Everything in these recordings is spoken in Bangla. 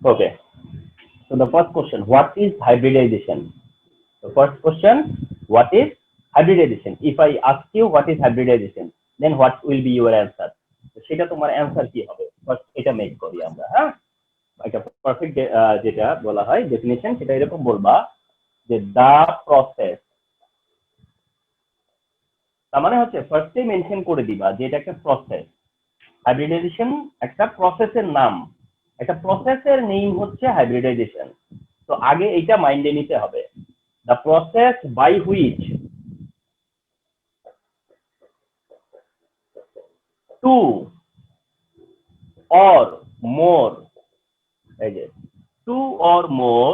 Okay. So the first question, what is hybridization? The first question, what is hybridization? If I ask you what is hybridization, then what will be your answer? সেটা তোমার অ্যান্সার কি হবে? ফার্স্ট এটা মেক করি আমরা, হ্যাঁ? একটা পারফেক্ট যেটা বলা হয় ডেফিনিশন, সেটা এরকম বলবা যে দা প্রসেস, তার মানে হচ্ছে ফার্স্টে মেনশন করে দিবা যে এটা একটা প্রসেস। হাইব্রিডাইজেশন একটা প্রসেসের নাম, একটা প্রসেসের নেম হচ্ছে হাইব্রিডাইজেশন। তো আগে এইটা মাইন্ডে নিতে হবে, the process by which two or more, এই যে two or more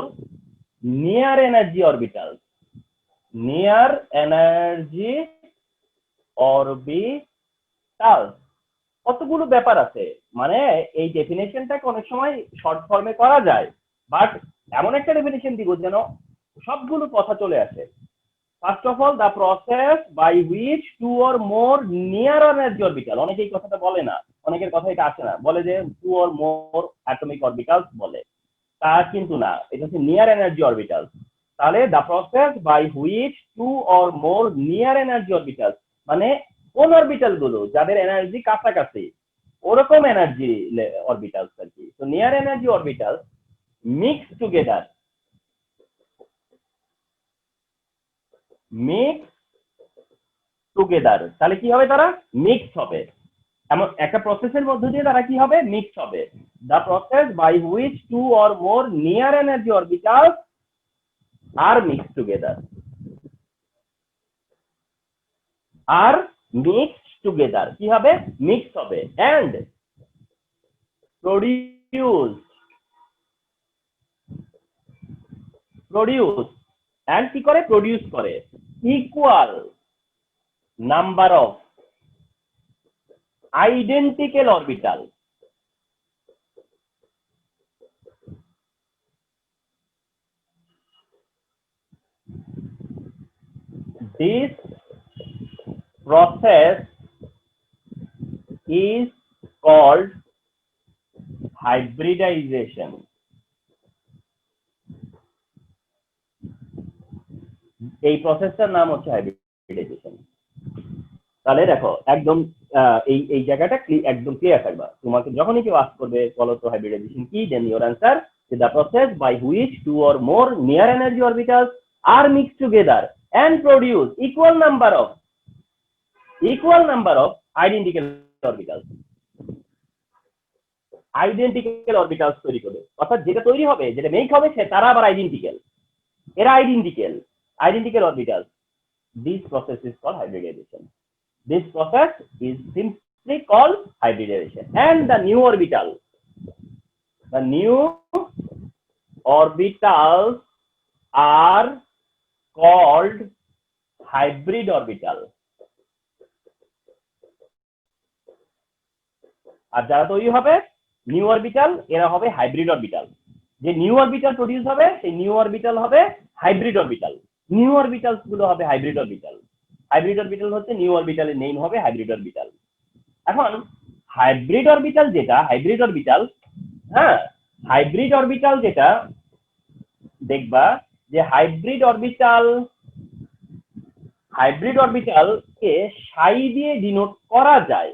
near energy orbital, near energy orbital, কতগুলো ব্যাপার আছে। মানে এই ডেফিনেশনটাকে অনেক সময় শর্ট ফর্মে করা যায়, বাট এমন একটা ডেফিনেশন দিব যেন সবগুলো কথা চলে আসে। First of all, the process by which two or more near energy orbital, অনেকে এই কথাটা বলে না, অনেকের কথা এটা আসে না, বলে যে two or more atomic orbitals বলে, তা কিন্তু না, এটা হচ্ছে নিয়ার এনার্জি অরবিটাল। তাহলে the process by which two or more near energy orbital, মানে কোন অরবিটাল গুলো যাদের এনার্জি কাছাকাছি, ওরকম এনার্জি অরবিটালস আর কি। তো near energy orbital mix together, mix together, তাহলে কি হবে, তারা মিক্স হবে। এমন একটা প্রসেসের মধ্য দিয়ে তারা কি হবে, মিক্স হবে। The process by which two or more near energy orbitals are mix together, are mixed together, কি হবে, মিক্স হবে, এন্ড প্রডিউস, প্রডিউস এন্ড কি করে, প্রডিউস করে equal number of identical orbital. This process is called hybridization. এই প্রসেসটার নাম হচ্ছে হাইব্রিডাইজেশন। তাহলে দেখো একদম এই এই জায়গাটা একদম ক্লিয়ার থাকবা, তোমাকে যখনই কেউ আস্ক করবে বলো তো হাইব্রিডাইজেশন কি, then your answer the process by which two or more near energy orbitals are mix together and produce equal number of identical orbitals, identical orbitals তৈরি করবে, অর্থাৎ যেটা তৈরি হবে, যেটা মেক হবে, সে তারা আবার আইডেন্টিক্যাল, এরা identical orbitals. This process is called hybridization, this process is simply called hybridization. and the new orbitals are called hybrid orbital, আর যারা তৈরি হবে নিউ অরবিটাল, এরা হবে হাইব্রিড অরবিটাল। যে নিউ অরবিটাল প্রডিউস হবে, সেই নিউ অরবিটাল হবে হাইব্রিড অরবিটাল, নিউ অরবিটালস গুলো হবে হাইব্রিড অরবিটাল। হাইব্রিড অরবিটাল হচ্ছে নিউ অরবিটালের নেম হবে হাইব্রিড অরবিটাল। এখন হাইব্রিড অরবিটাল যেটা, হাইব্রিড অরবিটাল, হ্যাঁ, হাইব্রিড অরবিটাল যেটা দেখবা যে হাইব্রিড অরবিটাল কে সাই দিয়ে ডিনোট করা যায়।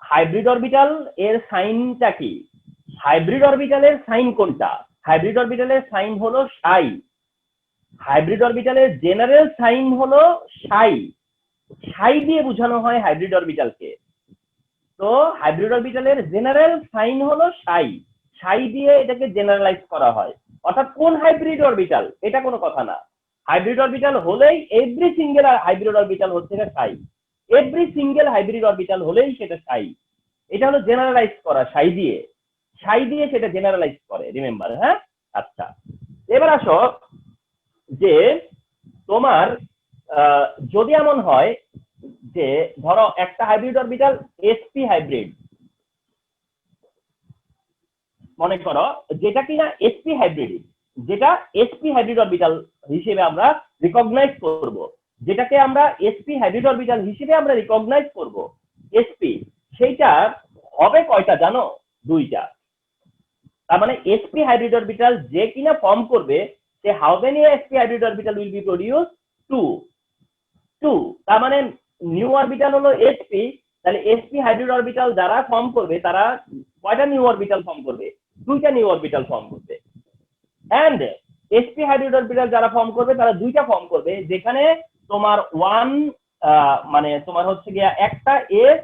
হাইব্রিড অরবিটাল এর সাইনটা কি, হাইব্রিড অরবিটালের সাইন কোনটা, হাইব্রিড অরবিটালের সাইন হলো সাই, হাইব্রিড অরবিটালের জেনারেল সাইন হলো সাই, সাই দিয়ে বোঝানো হয় হাইব্রিড অরবিটালকে। তো হাইব্রিড অরবিটালের জেনারেল সাইন হলো সাই, সাই দিয়ে এটাকে জেনারেলাইজ করা হয়। অর্থাৎ কোন হাইব্রিড অরবিটাল, এটা কোনো কথা না, হাইব্রিড অরবিটাল হলেই এভরি সিঙ্গেল হাইব্রিড অরবিটাল হচ্ছে সাই, এভরি সিঙ্গেল হাইব্রিড অরবিটাল হলেই সেটা সাই। এটা হলো জেনারেলাইজ করা, সাই দিয়ে সেটা জেনারেলাইজ করে, রিমেম্বার, হ্যাঁ। আচ্ছা, এবার আসো যে তোমার যদি এমন হয় যে ধরো একটা হাইব্রিড অরবিটাল sp হাইব্রিড, মনে করো যেটা কিনা sp হাইব্রিড, যেটা sp হাইব্রিড অরবিটাল হিসেবে আমরা রিকগনাইজ করব, যেটাকে আমরা sp হাইব্রিড অরবিটাল হিসেবে আমরা রিকগনাইজ করব sp, সেইটা হবে কয়টা জানো, দুইটা। তার মানে sp হাইব্রিড অরবিটাল যে কিনা ফর্ম করবে say how many sp hybrid orbital will be produce 2 তার মানে নিউ অরবিটাল হলো sp, তাহলে sp হাইব্রিড অরবিটাল যারা ফর্ম করবে তারা কয়টা নিউ অরবিটাল ফর্ম করবে? 2টা নিউ অরবিটাল ফর্ম করবে। এন্ড sp হাইব্রিড অরবিটাল যারা ফর্ম করবে তারা 2টা ফর্ম করবে, যেখানে তোমার মানে তোমার হচ্ছে গিয়া একটা s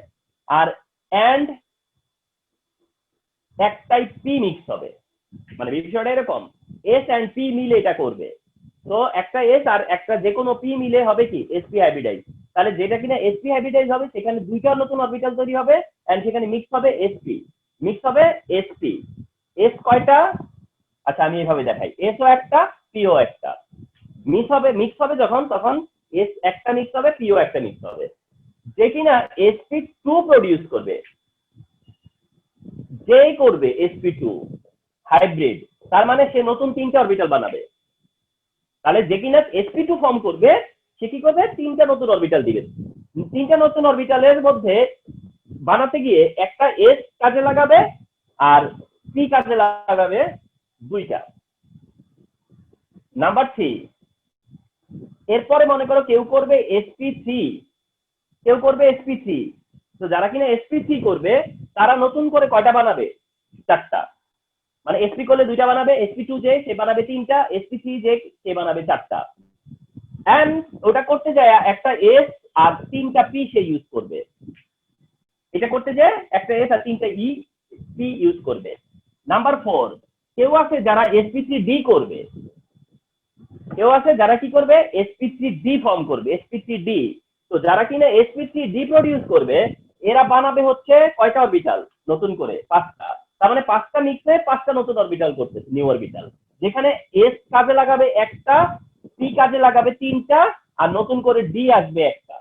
আর এন্ড একটাই p মিক্স হবে। মানে বিষয়টা এরকম, s এন্ড p মিলে এটা করবে। তো একটা s আর একটা যে কোনো p মিলে হবে কি sp হাইব্রিডাইজ। তাহলে যেটা কিনা sp হাইব্রিডাইজ হবে সেখানে 2টা নতুন অরবিটাল তৈরি হবে এন্ড সেখানে মিক্স হবে sp, মিক্স হবে sp। s কয়টা? আচ্ছা আমি এইভাবে দেখাই, s ও একটা p ও একটা। মিক্স হবে যখন, তখন s একটা মিক্স হবে, p ও একটা মিক্স হবে। যে কিনা sp2 প্রডিউস করবে, যেই করবে sp2 হাইব্রিড, তার মানে সে নতুন 3টা অরবিটাল বানাবে। তাহলে যে কিনা sp2 ফর্ম করবে সে কি করবে? 3টা নতুন অরবিটাল দিবে। 3টা নতুন অরবিটালের মধ্যে বানাতে গিয়ে একটা s কাজে লাগাবে আর p কাজে লাগাবে 2টা। নাম্বার 3, এরপরে মনে করো কেউ করবে sp3, কেউ করবে sp3। তো যারা কিনা sp3 করবে তারা নতুন করে কয়টা বানাবে? 4টা। মানে sp করলে 2টা বানাবে, sp2 যে সে বানাবে 3টা, sp3 যে সে বানাবে 4টা। এন্ড ওটা করতে যায় একটা s আর 3টা p সে ইউজ করবে। এটা করতে যায় একটা s আর 3টা p ইউজ করবে। নাম্বার 4, কেউ আছে যারা sp3d করবে, কেউ আছে যারা কি করবে? sp3d ফর্ম করবে, sp3d। তো যারা কিনা sp3d প্রডিউস করবে এরা বানাবে হচ্ছে কয়টা অরবিটাল নতুন করে? 5টা। তার মানে 5টা মিক্সে 5টা নতুন অরবিটাল করতেছে, নিউ অরবিটাল, যেখানে s কাজে লাগাবে একটা, p কাজে লাগাবে 3টা আর নতুন করে d আসবে একটা।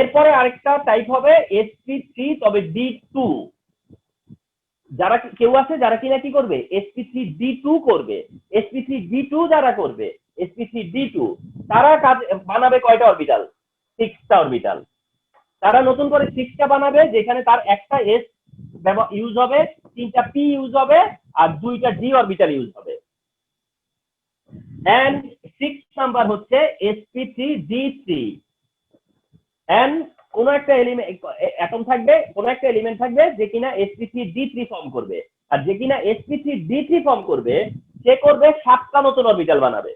এরপরে আরেকটা টাইপ হবে sp3 তবে d2। যারা কেউ আছে যারা কিনা কি করবে? sp3d2 করবে। sp3d2 যারা করবে, sp3d2 তারা কাজ বানাবে কয়টা অরবিটাল? 6টা অরবিটাল। তারা নতুন করে 6টা বানাবে, যেখানে তার একটা s ইউজ হবে, 3টা p ইউজ হবে আর 2টা d অরবিটাল ইউজ হবে। এন্ড 6 নাম্বার হচ্ছে sp3d3। এন্ড কোন একটা অ্যাটম থাকবে, কোন একটা এলিমেন্ট থাকবে যে কিনা sp3d3 ফর্ম করবে, আর যে কিনা sp3d3 ফর্ম করবে সে করবে 7টা নতুন অরবিটাল বানাবে,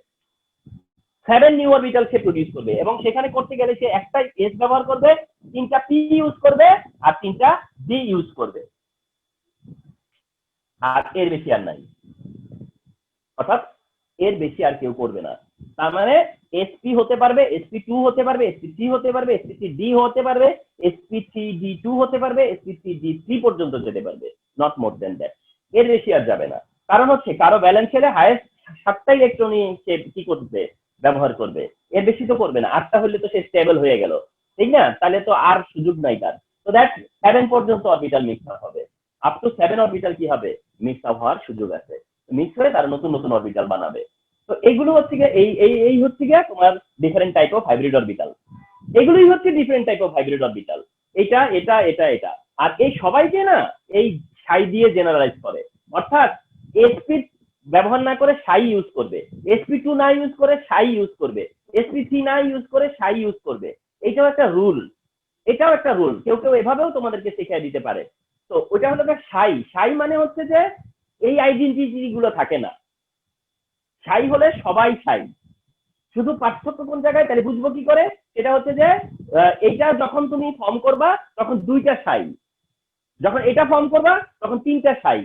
7 নিউ অরবিটাল সে প্রডিউস করবে। এবং সেখানে করতে গেলে সে একটা s ব্যবহার করবে, 3টা p ইউজ করবে আর 3টা d ইউজ করবে। আর এর বেশি আর নাই, অর্থাৎ এর বেশি আর কেউ করবে না। তার মানে sp হতে পারবে, sp2 হতে পারবে, sp3 হতে পারবে, sp3d হতে পারবে, sp3d2 হতে পারবে, sp3d3 পর্যন্ত যেতে পারবে, নট মোর দেন দ্যাট। এর বেশি আর যাবে না। কারণ হচ্ছে কারো ব্যালেন্স ছেড়ে হায়েস্ট 7টা ইলেকট্রনই সে কি করবে? ব্যবহার করবে। এর বেশি তো করবে না। 8টা হলে তো সে স্টেবল হয়ে গেল, ঠিক না? তাহলে তো আর সুযোগ নাই তার। তো দ্যাট 7 পর্যন্ত অরবিটাল মিক্স আপ হবে। আপ টু 7 অরবিটাল কি হবে? মিক্স আপ হওয়ার সুযোগ আছে। মিক্স হয়ে তারা নতুন নতুন অরবিটাল বানাবে। তো এগুলো হচ্ছে গিয়ে এই হচ্ছে গিয়ে তোমার different type of hybrid orbital. এগুলোই হচ্ছে different type of hybrid orbital. এটা এটা এটা এটা আর এই সবাইকে না এই সাই দিয়ে জেনারেলাইজ করে। অর্থাৎ sp ব্যবহার না করে সাই ইউজ করবে, sp2 না ইউজ করে সাই ইউজ করবে, sp3 না ইউজ করে সাই ইউজ করবে। এটাও একটা রুল, এটাও একটা রুল। কেউ কেউ এভাবেও তোমাদেরকে শিখিয়ে দিতে পারে। তো ওটা হলো সাই মানে হচ্ছে যে এই আইডেন্টিটি গুলো থাকে না। সাই হলে সবাই সাই, শুধু পার্থক্য কোন জায়গায় তাহলে বুঝবো কি করে? সেটা হচ্ছে যে এইটা যখন তুমি ফর্ম করবা তখন 2টা সাই, যখন এটা ফর্ম করবা তখন 3টা সাই,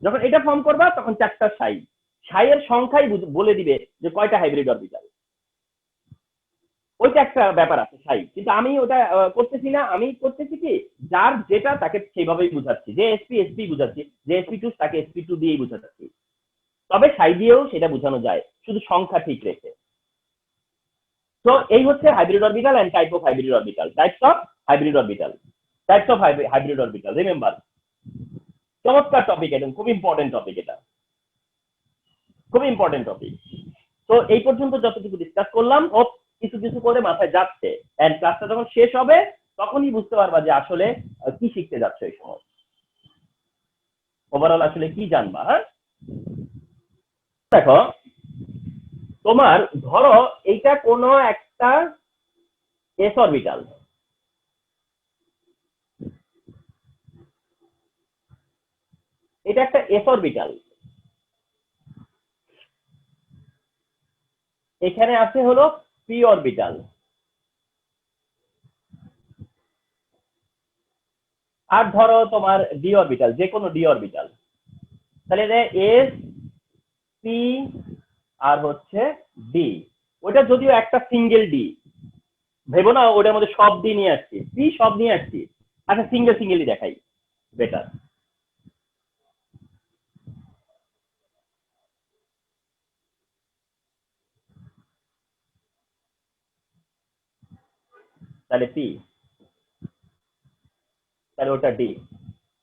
যখন এটা ফর্ম করবা তখন 4টা সাই। সাইয়ের সংখ্যাই বলে দিবে যে কয়টা হাইব্রিড অরবিটাল। ওইটা একটা ব্যাপার আছে সাই, কিন্তু আমি ওটা করতেছি না। আমি করতেছি কি, যার যেটা তাকে সেইভাবেই বুঝাচ্ছি, যে এসপি বুঝাচ্ছি, যে sp2 তাকে sp2 দিয়েই বুঝাচ্ছি। তবে সাই দিয়েও সেটা বোঝানো যায়, শুধু সংখ্যা ঠিক রেখে। তো এই হচ্ছে hybrid orbital and type of hybrid orbital, types of hybrid orbital, types of hybrid orbital. Remember, চমৎকার টপিক, একদম খুব ইম্পর্টেন্ট টপিক, এটা খুব ইম্পর্টেন্ট টপিক। তো এই পর্যন্ত যতটুকু ডিসকাস করলাম ও কিছু কিছু করে মাথায় যাচ্ছে, এন্ড ক্লাসটা যখন শেষ হবে তখনই বুঝতে পারবা যে আসলে কি শিখতে যাচ্ছে এই সময়। ওভারঅল আসলে কি জানবা। হ্যাঁ, দেখো তোমার ধরো এইটা কোনো একটা এস অরবিটাল, এটা একটা এস অরবিটাল, এখানে আছে হলো পি অরবিটাল, আর ধরো তোমার ডি অরবিটাল, যে কোনো ডি অরবিটাল, তাহলে এস পি আর হচ্ছে ডি। ওটা যদিও একটা সিঙ্গেল ডি, ভেবো না ওটার মধ্যে সব ডি নিয়ে আসছি, পি সব নিয়ে আসছি। আচ্ছা সিঙ্গেল সিঙ্গেলই দেখাই বেটার। তাহলে পি, তাহলে ওটা ডি।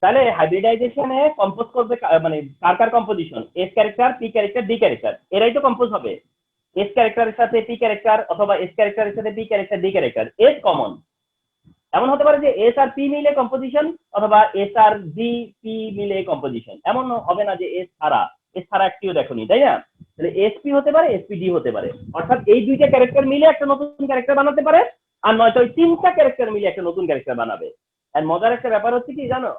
তাহলে হাইব্রিডাইজেশনে কম্পোজ করবে মানে কার কার composition, S character, P character, D character, এরাই তো কম্পোজ হবে। এস ক্যারেক্টারের সাথে পি ক্যারেক্টার, অথবা এস ক্যারেক্টারের সাথে P character, D character, S common. এমন হতে পারে যে এস আর পি মিলে কম্পোজিশন, অথবা এস আর ডি পি মিলে কম্পোজিশন। এমন হবে না যে এস ছাড়া, এস ছাড়া একটিও দেখোনি, তাই না? তাহলে এসপি হতে পারে, এসপি ডি হতে পারে, অর্থাৎ এই দুইটা ক্যারেক্টার মিলে একটা নতুন ক্যারেক্টার বানাতে পারে, আর নয়তো ওই তিনটা ক্যারেক্টার মিলে একটা নতুন ক্যারেক্টার বানাবে। আর মজার একটা ব্যাপার হচ্ছে কি জানো,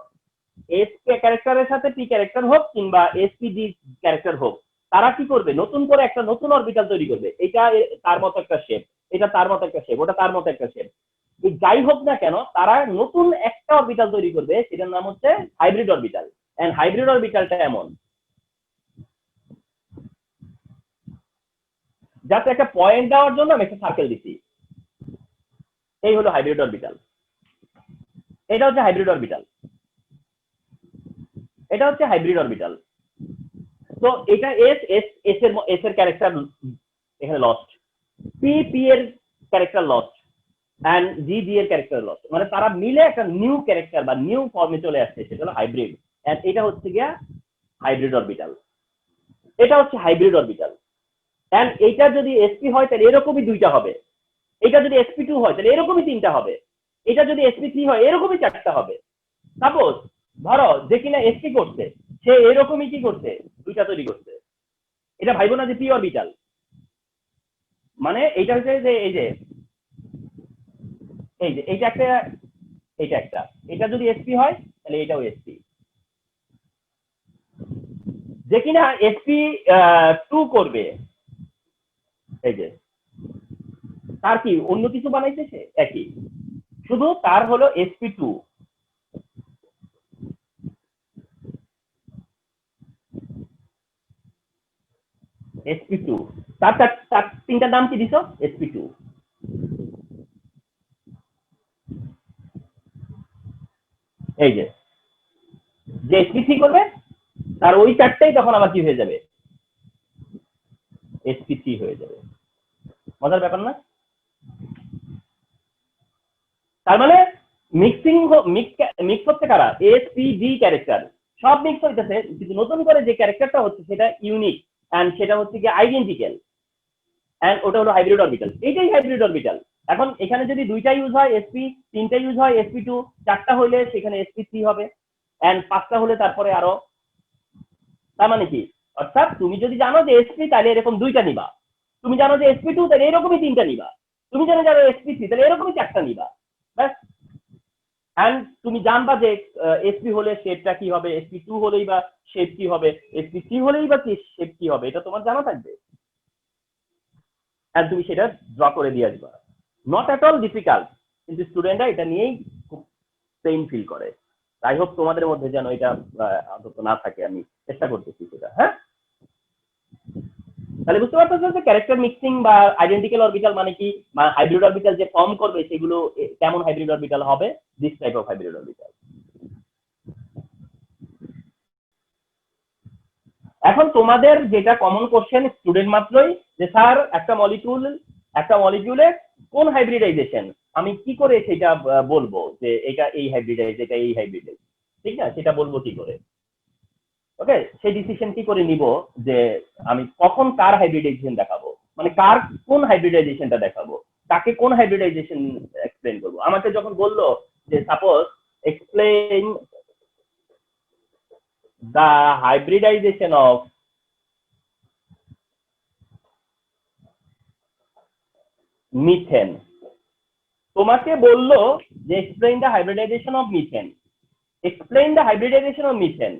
এস ক্যারেক্টারের সাথে পি ক্যারেক্টার হোক কিংবা এসপি ডি ক্যারেক্টার হোক, তারা কি করবে, নতুন করে একটা নতুন অরবিটাল তৈরি করবে। এটা তার মতো একটা শেপ, এটা তার মতো একটা শেপ, ওটা তার মতো একটা শেপ। যাই হোক না কেন, তারা নতুন একটা অরবিটাল তৈরি করবে, সেটার নাম হচ্ছে হাইব্রিড অরবিটাল। এন্ড হাইব্রিড অরবিটালটা এমন, যাতে একটা পয়েন্ট দেওয়ার জন্য আমি একটা সার্কেল দিচ্ছি, এই হলো হাইব্রিড অরবিটাল। এটা হচ্ছে হাইব্রিড অরবিটাল, এটা হচ্ছে হাইব্রিড অরবিটাল। তো এটা এস এস এস এর ক্যারেক্টার এখানে লস্ট, পি পি এর ক্যারেক্টার লস্ট, এন্ড জি জি এর ক্যারেক্টার লস্ট, মানে তারা মিলে একটা নিউ ক্যারেক্টার বা নিউ ফর্মে চলে আসছে, সেটা হলো হাইব্রিড। এন্ড এটা হচ্ছে গিয়া হাইব্রিড অরবিটাল, এটা হচ্ছে হাইব্রিড অরবিটাল। এন্ড এইটা যদি এসপি হয় তাহলে এরকমই দুইটা হবে, এটা যদি এসপি টু হয় তাহলে এরকমই তিনটা হবে, এটা যদি এসপি থ্রি হয় এরকমই চারটা হবে। সাপোজ ধরো যে কিনা এসপি করছে, সে এরকমই কি করছে, দুইটা তৈরি করছে। এটা ভাইবো না যে পি অরবিটাল, মানে এইটা হচ্ছে যে এই যে এইটা একটা, এইটা একটা, এটা যদি এসপি হয় তাহলে এটাও এসপি। যে কিনা এসপি টু করবে, এই যে তার কি অন্য কিছু বানাইছে সে, একই, শুধু তার হলো এসপি টু। এসপি টু, তার তার তিনটার নাম কি দিছ, এসপি টু। এই যে যে এসপি থ্রি করবে, তার ওই চারটাই তখন আবার কি হয়ে যাবে, এসপি থ্রি হয়ে যাবে। মজার ব্যাপার না? তার মানে মিক্সিং, মিক্স হচ্ছে কারা, এস পি ডি ক্যারেক্টার, সব মিক্স হইতেছে, কিন্তু নতুন করে যে ক্যারেক্টারটা হচ্ছে সেটা ইউনিক, এন্ড সেটা হচ্ছে কি আইডেন্টিক্যাল, এন্ড ওটা হলো হাইব্রিড অরবিটাল। এইটাই হাইব্রিড অরবিটাল। এখন এখানে যদি দুইটা ইউজ হয় এসপি, তিনটা ইউজ হয় এসপি টু, চারটা হলে সেখানে এসপি থ্রি হবে, এন্ড পাঁচটা হলে তারপরে আরো। তার মানে কি, অর্থাৎ তুমি যদি জানো যে এসপি তাহলে এরকম দুইটা নিবা, তুমি জানো যে এসপি টু তাহলে এরকমই তিনটা নিবা, তুমি জানো জানো এসপি থ্রি তাহলে এরকমই চারটা নিবা, ব্যাস। এন্ড তুমি জানবা যে এসপি হলে শেপটা কি হবে, এসপি টু হলেই বা শেপ কি হবে, এসপি থ্রি হলেই বা কি শেপ কি হবে, এটা তোমার জানা থাকবে, এন্ড তুমি সেটা ড্র করে দিয়ে আসবা। নট এট অল ডিফিকাল্ট, কিন্তু স্টুডেন্টরা এটা নিয়েই খুব পেইন ফিল করে। আই হোপ তোমাদের মধ্যে যেন এটা অন্তত না থাকে, আমি চেষ্টা করতেছি সেটা। হ্যাঁ, তাহলে বুঝতে পারতেছো যে ক্যারেক্টার মিক্সিং বা আইডেন্টিক্যাল অরবিটাল মানে কি, বা হাইব্রিড অরবিটাল যে ফর্ম করবে সেগুলো কেমন হাইব্রিড অরবিটাল হবে, this type of hybrid orbital. এখন তোমাদের যেটা কমন কোশ্চেন স্টুডেন্ট মাত্রই, যে স্যার একটা মলিকিউলে কোন হাইব্রিডাইজেশন, আমি কি করে সেটা বলবো যে এটা এই হাইব্রিডাইজ, এটা এই হাইব্রিডাইজ, ঠিক না, সেটা বলবো কি করে? ওকে, সেই ডিসিশন কি করে নিব যে আমি কখন কার হাইব্রিডাইজেশন দেখাবো, মানে কার কোন হাইব্রিডাইজেশনটা দেখাবো, কাকে কোন হাইব্রিডাইজেশন এক্সপ্লেন করবো। আমাকে যখন বললো যে suppose explain the hybridization of methane তোমাকে বললো যে explain the hybridization of methane, explain the hybridization of methane,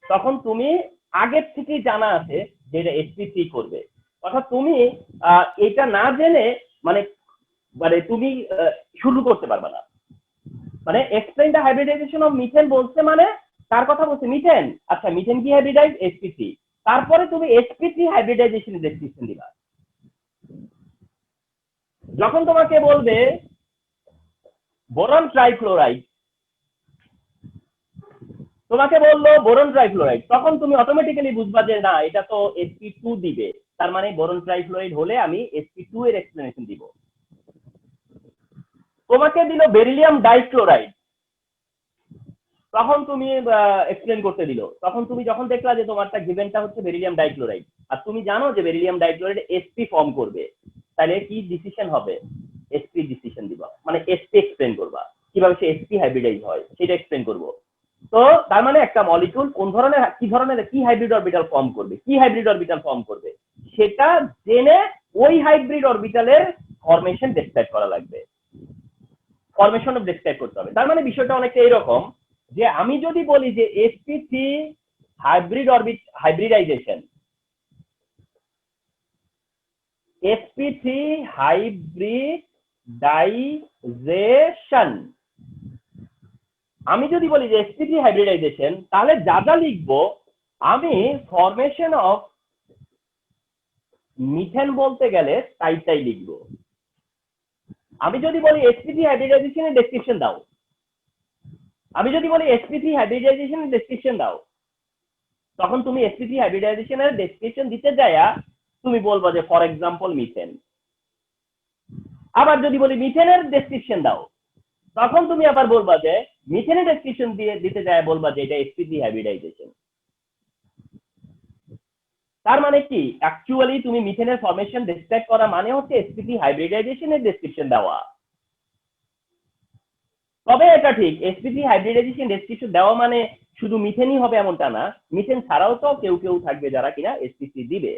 তখন তুমি আগের থেকেই জানা আছে যে এটা sp3 করবে, অর্থাৎ তুমি এটা না জেনে মানে মানে তুমি শুরু করতে পারবে না। মানে explain the hybridization of methane বলছে মানে কার কথা বলছে? মিথেন। আচ্ছা মিথেন কি হাইব্রিডাইজ? sp3। তারপরে তুমি sp3 হাইব্রিডাইজেশন ডেসক্রিপশন দিবা। যখন তোমাকে বলবে বোরন ট্রাইক্লোরাইড, তোমাকে বললো বোরন ট্রাইক্লোরাইড, তখন তুমি অটোমেটিক্যালি বুঝবা যে না এটা তো sp2 দিবে, তার মানে বোরন ট্রাইক্লোরাইড হলে আমি sp2 এর এক্সপ্লেনেশন দিব। তোমাকে দিল বেরিলিয়াম ডাইক্লোরাইড, তখন তুমি এক্সপ্লেন করতে দিল, তখন তুমি যখন দেখলা যে তোমারটা গিভেনটা হচ্ছে বেরিলিয়াম ডাইক্লোরাইড আর তুমি জানো যে বেরিলিয়াম ডাইক্লোরাইড sp ফর্ম করবে, তাহলে কি ডিসিশন হবে? sp ডিসিশন দিবা, মানে sp এক্সপ্লেন করবা, কিভাবে সে sp হাইব্রিডাইজ হয় সেটা এক্সপ্লেন করবো। তো তার মানে একটা মলিকিউল কোন ধরনের কি হাইব্রিড অরবিটাল ফর্ম করবে, কি হাইব্রিড অরবিটাল ফর্ম করবে সেটা জেনে ওই হাইব্রিড অরবিটালের ফরমেশন ডেসক্রাইব করা লাগবে, ফরমেশন ডেসক্রাইব করতে হবে। তার মানে বিষয়টা অনেকটা এইরকম যে আমি যদি বলি যে sp3 হাইব্রিডাইজেশন, sp3 হাইব্রিডাইজেশন, আমি যদি বলি যে sp3 হাইব্রিডাইজেশন, তাহলে যা যা লিখবো আমি ফরমেশন অফ মিথেন বলতে গেলে তাই লিখবো। আমি যদি বলি sp3 হাইব্রিডাইজেশনের ডেসক্রিপশন দাও, আমি যদি বলি sp3 হাইব্রিডাইজেশনের ডেসক্রিপশন দাও, তখন তুমি sp3 হাইব্রিডাইজেশনের ডেসক্রিপশন দিতে যায়া তুমি বলবো যে ফর এক্সাম্পল মিথেন। আবার যদি বলি মিথেনের ডেসক্রিপশন দাও, তখন তুমি আবার বলবা যে মিথেনের ডেসক্রিপশন দিয়ে দিতে যায় বলবা যে এটা sp3 হাইব্রিডাইজেশন। তার মানে কি অ্যাকচুয়ালি তুমি মিথেনের ফরমেশন ডেসক্রাইব করা মানে হচ্ছে sp3 হাইব্রিডাইজেশনের ডেসক্রিপশন দেওয়া। তবে এটা ঠিক sp3 হাইব্রিডাইজেশন ডেসক্রিপশন দেওয়া মানে শুধু মিথেনই হবে এমনটা না, মিথেন ছাড়াও তো কেউ থাকবে যারা কিনা sp3 দিবে।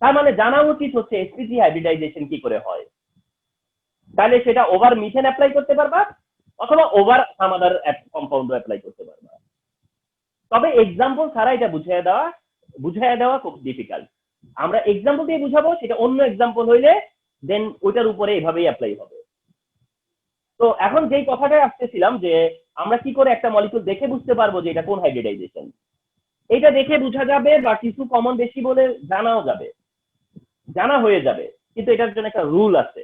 তার মানে জানা উচিত হচ্ছে sp3 হাইব্রিডাইজেশন কি করে হয়, তাহলে সেটা ওভার মিথেন অ্যাপ্লাই করতে পারবা অথবা ওভার সাম আদার কম্পাউন্ডও অ্যাপ্লাই করতে পারবা। তবে এক্সাম্পল ছাড়া এটা বুঝাইয়া দেওয়া খুব ডিফিকাল্ট। আমরা এক্সাম্পল দিয়ে বুঝাবো, সেটা অন্য এক্সাম্পল হইলে দেন ওইটার উপরে এভাবেই অ্যাপ্লাই হবে। তো এখন যেই কথাটা আসতেছিলাম যে আমরা কি করে একটা মলিকিউল দেখে বুঝতে পারবো যে এটা কোন হাইব্রিডাইজেশন, এটা দেখে বোঝা যাবে বা কিছু কমন বেশি বলে জানাও যাবে, জানা হয়ে যাবে, কিন্তু এটার জন্য একটা রুল আছে,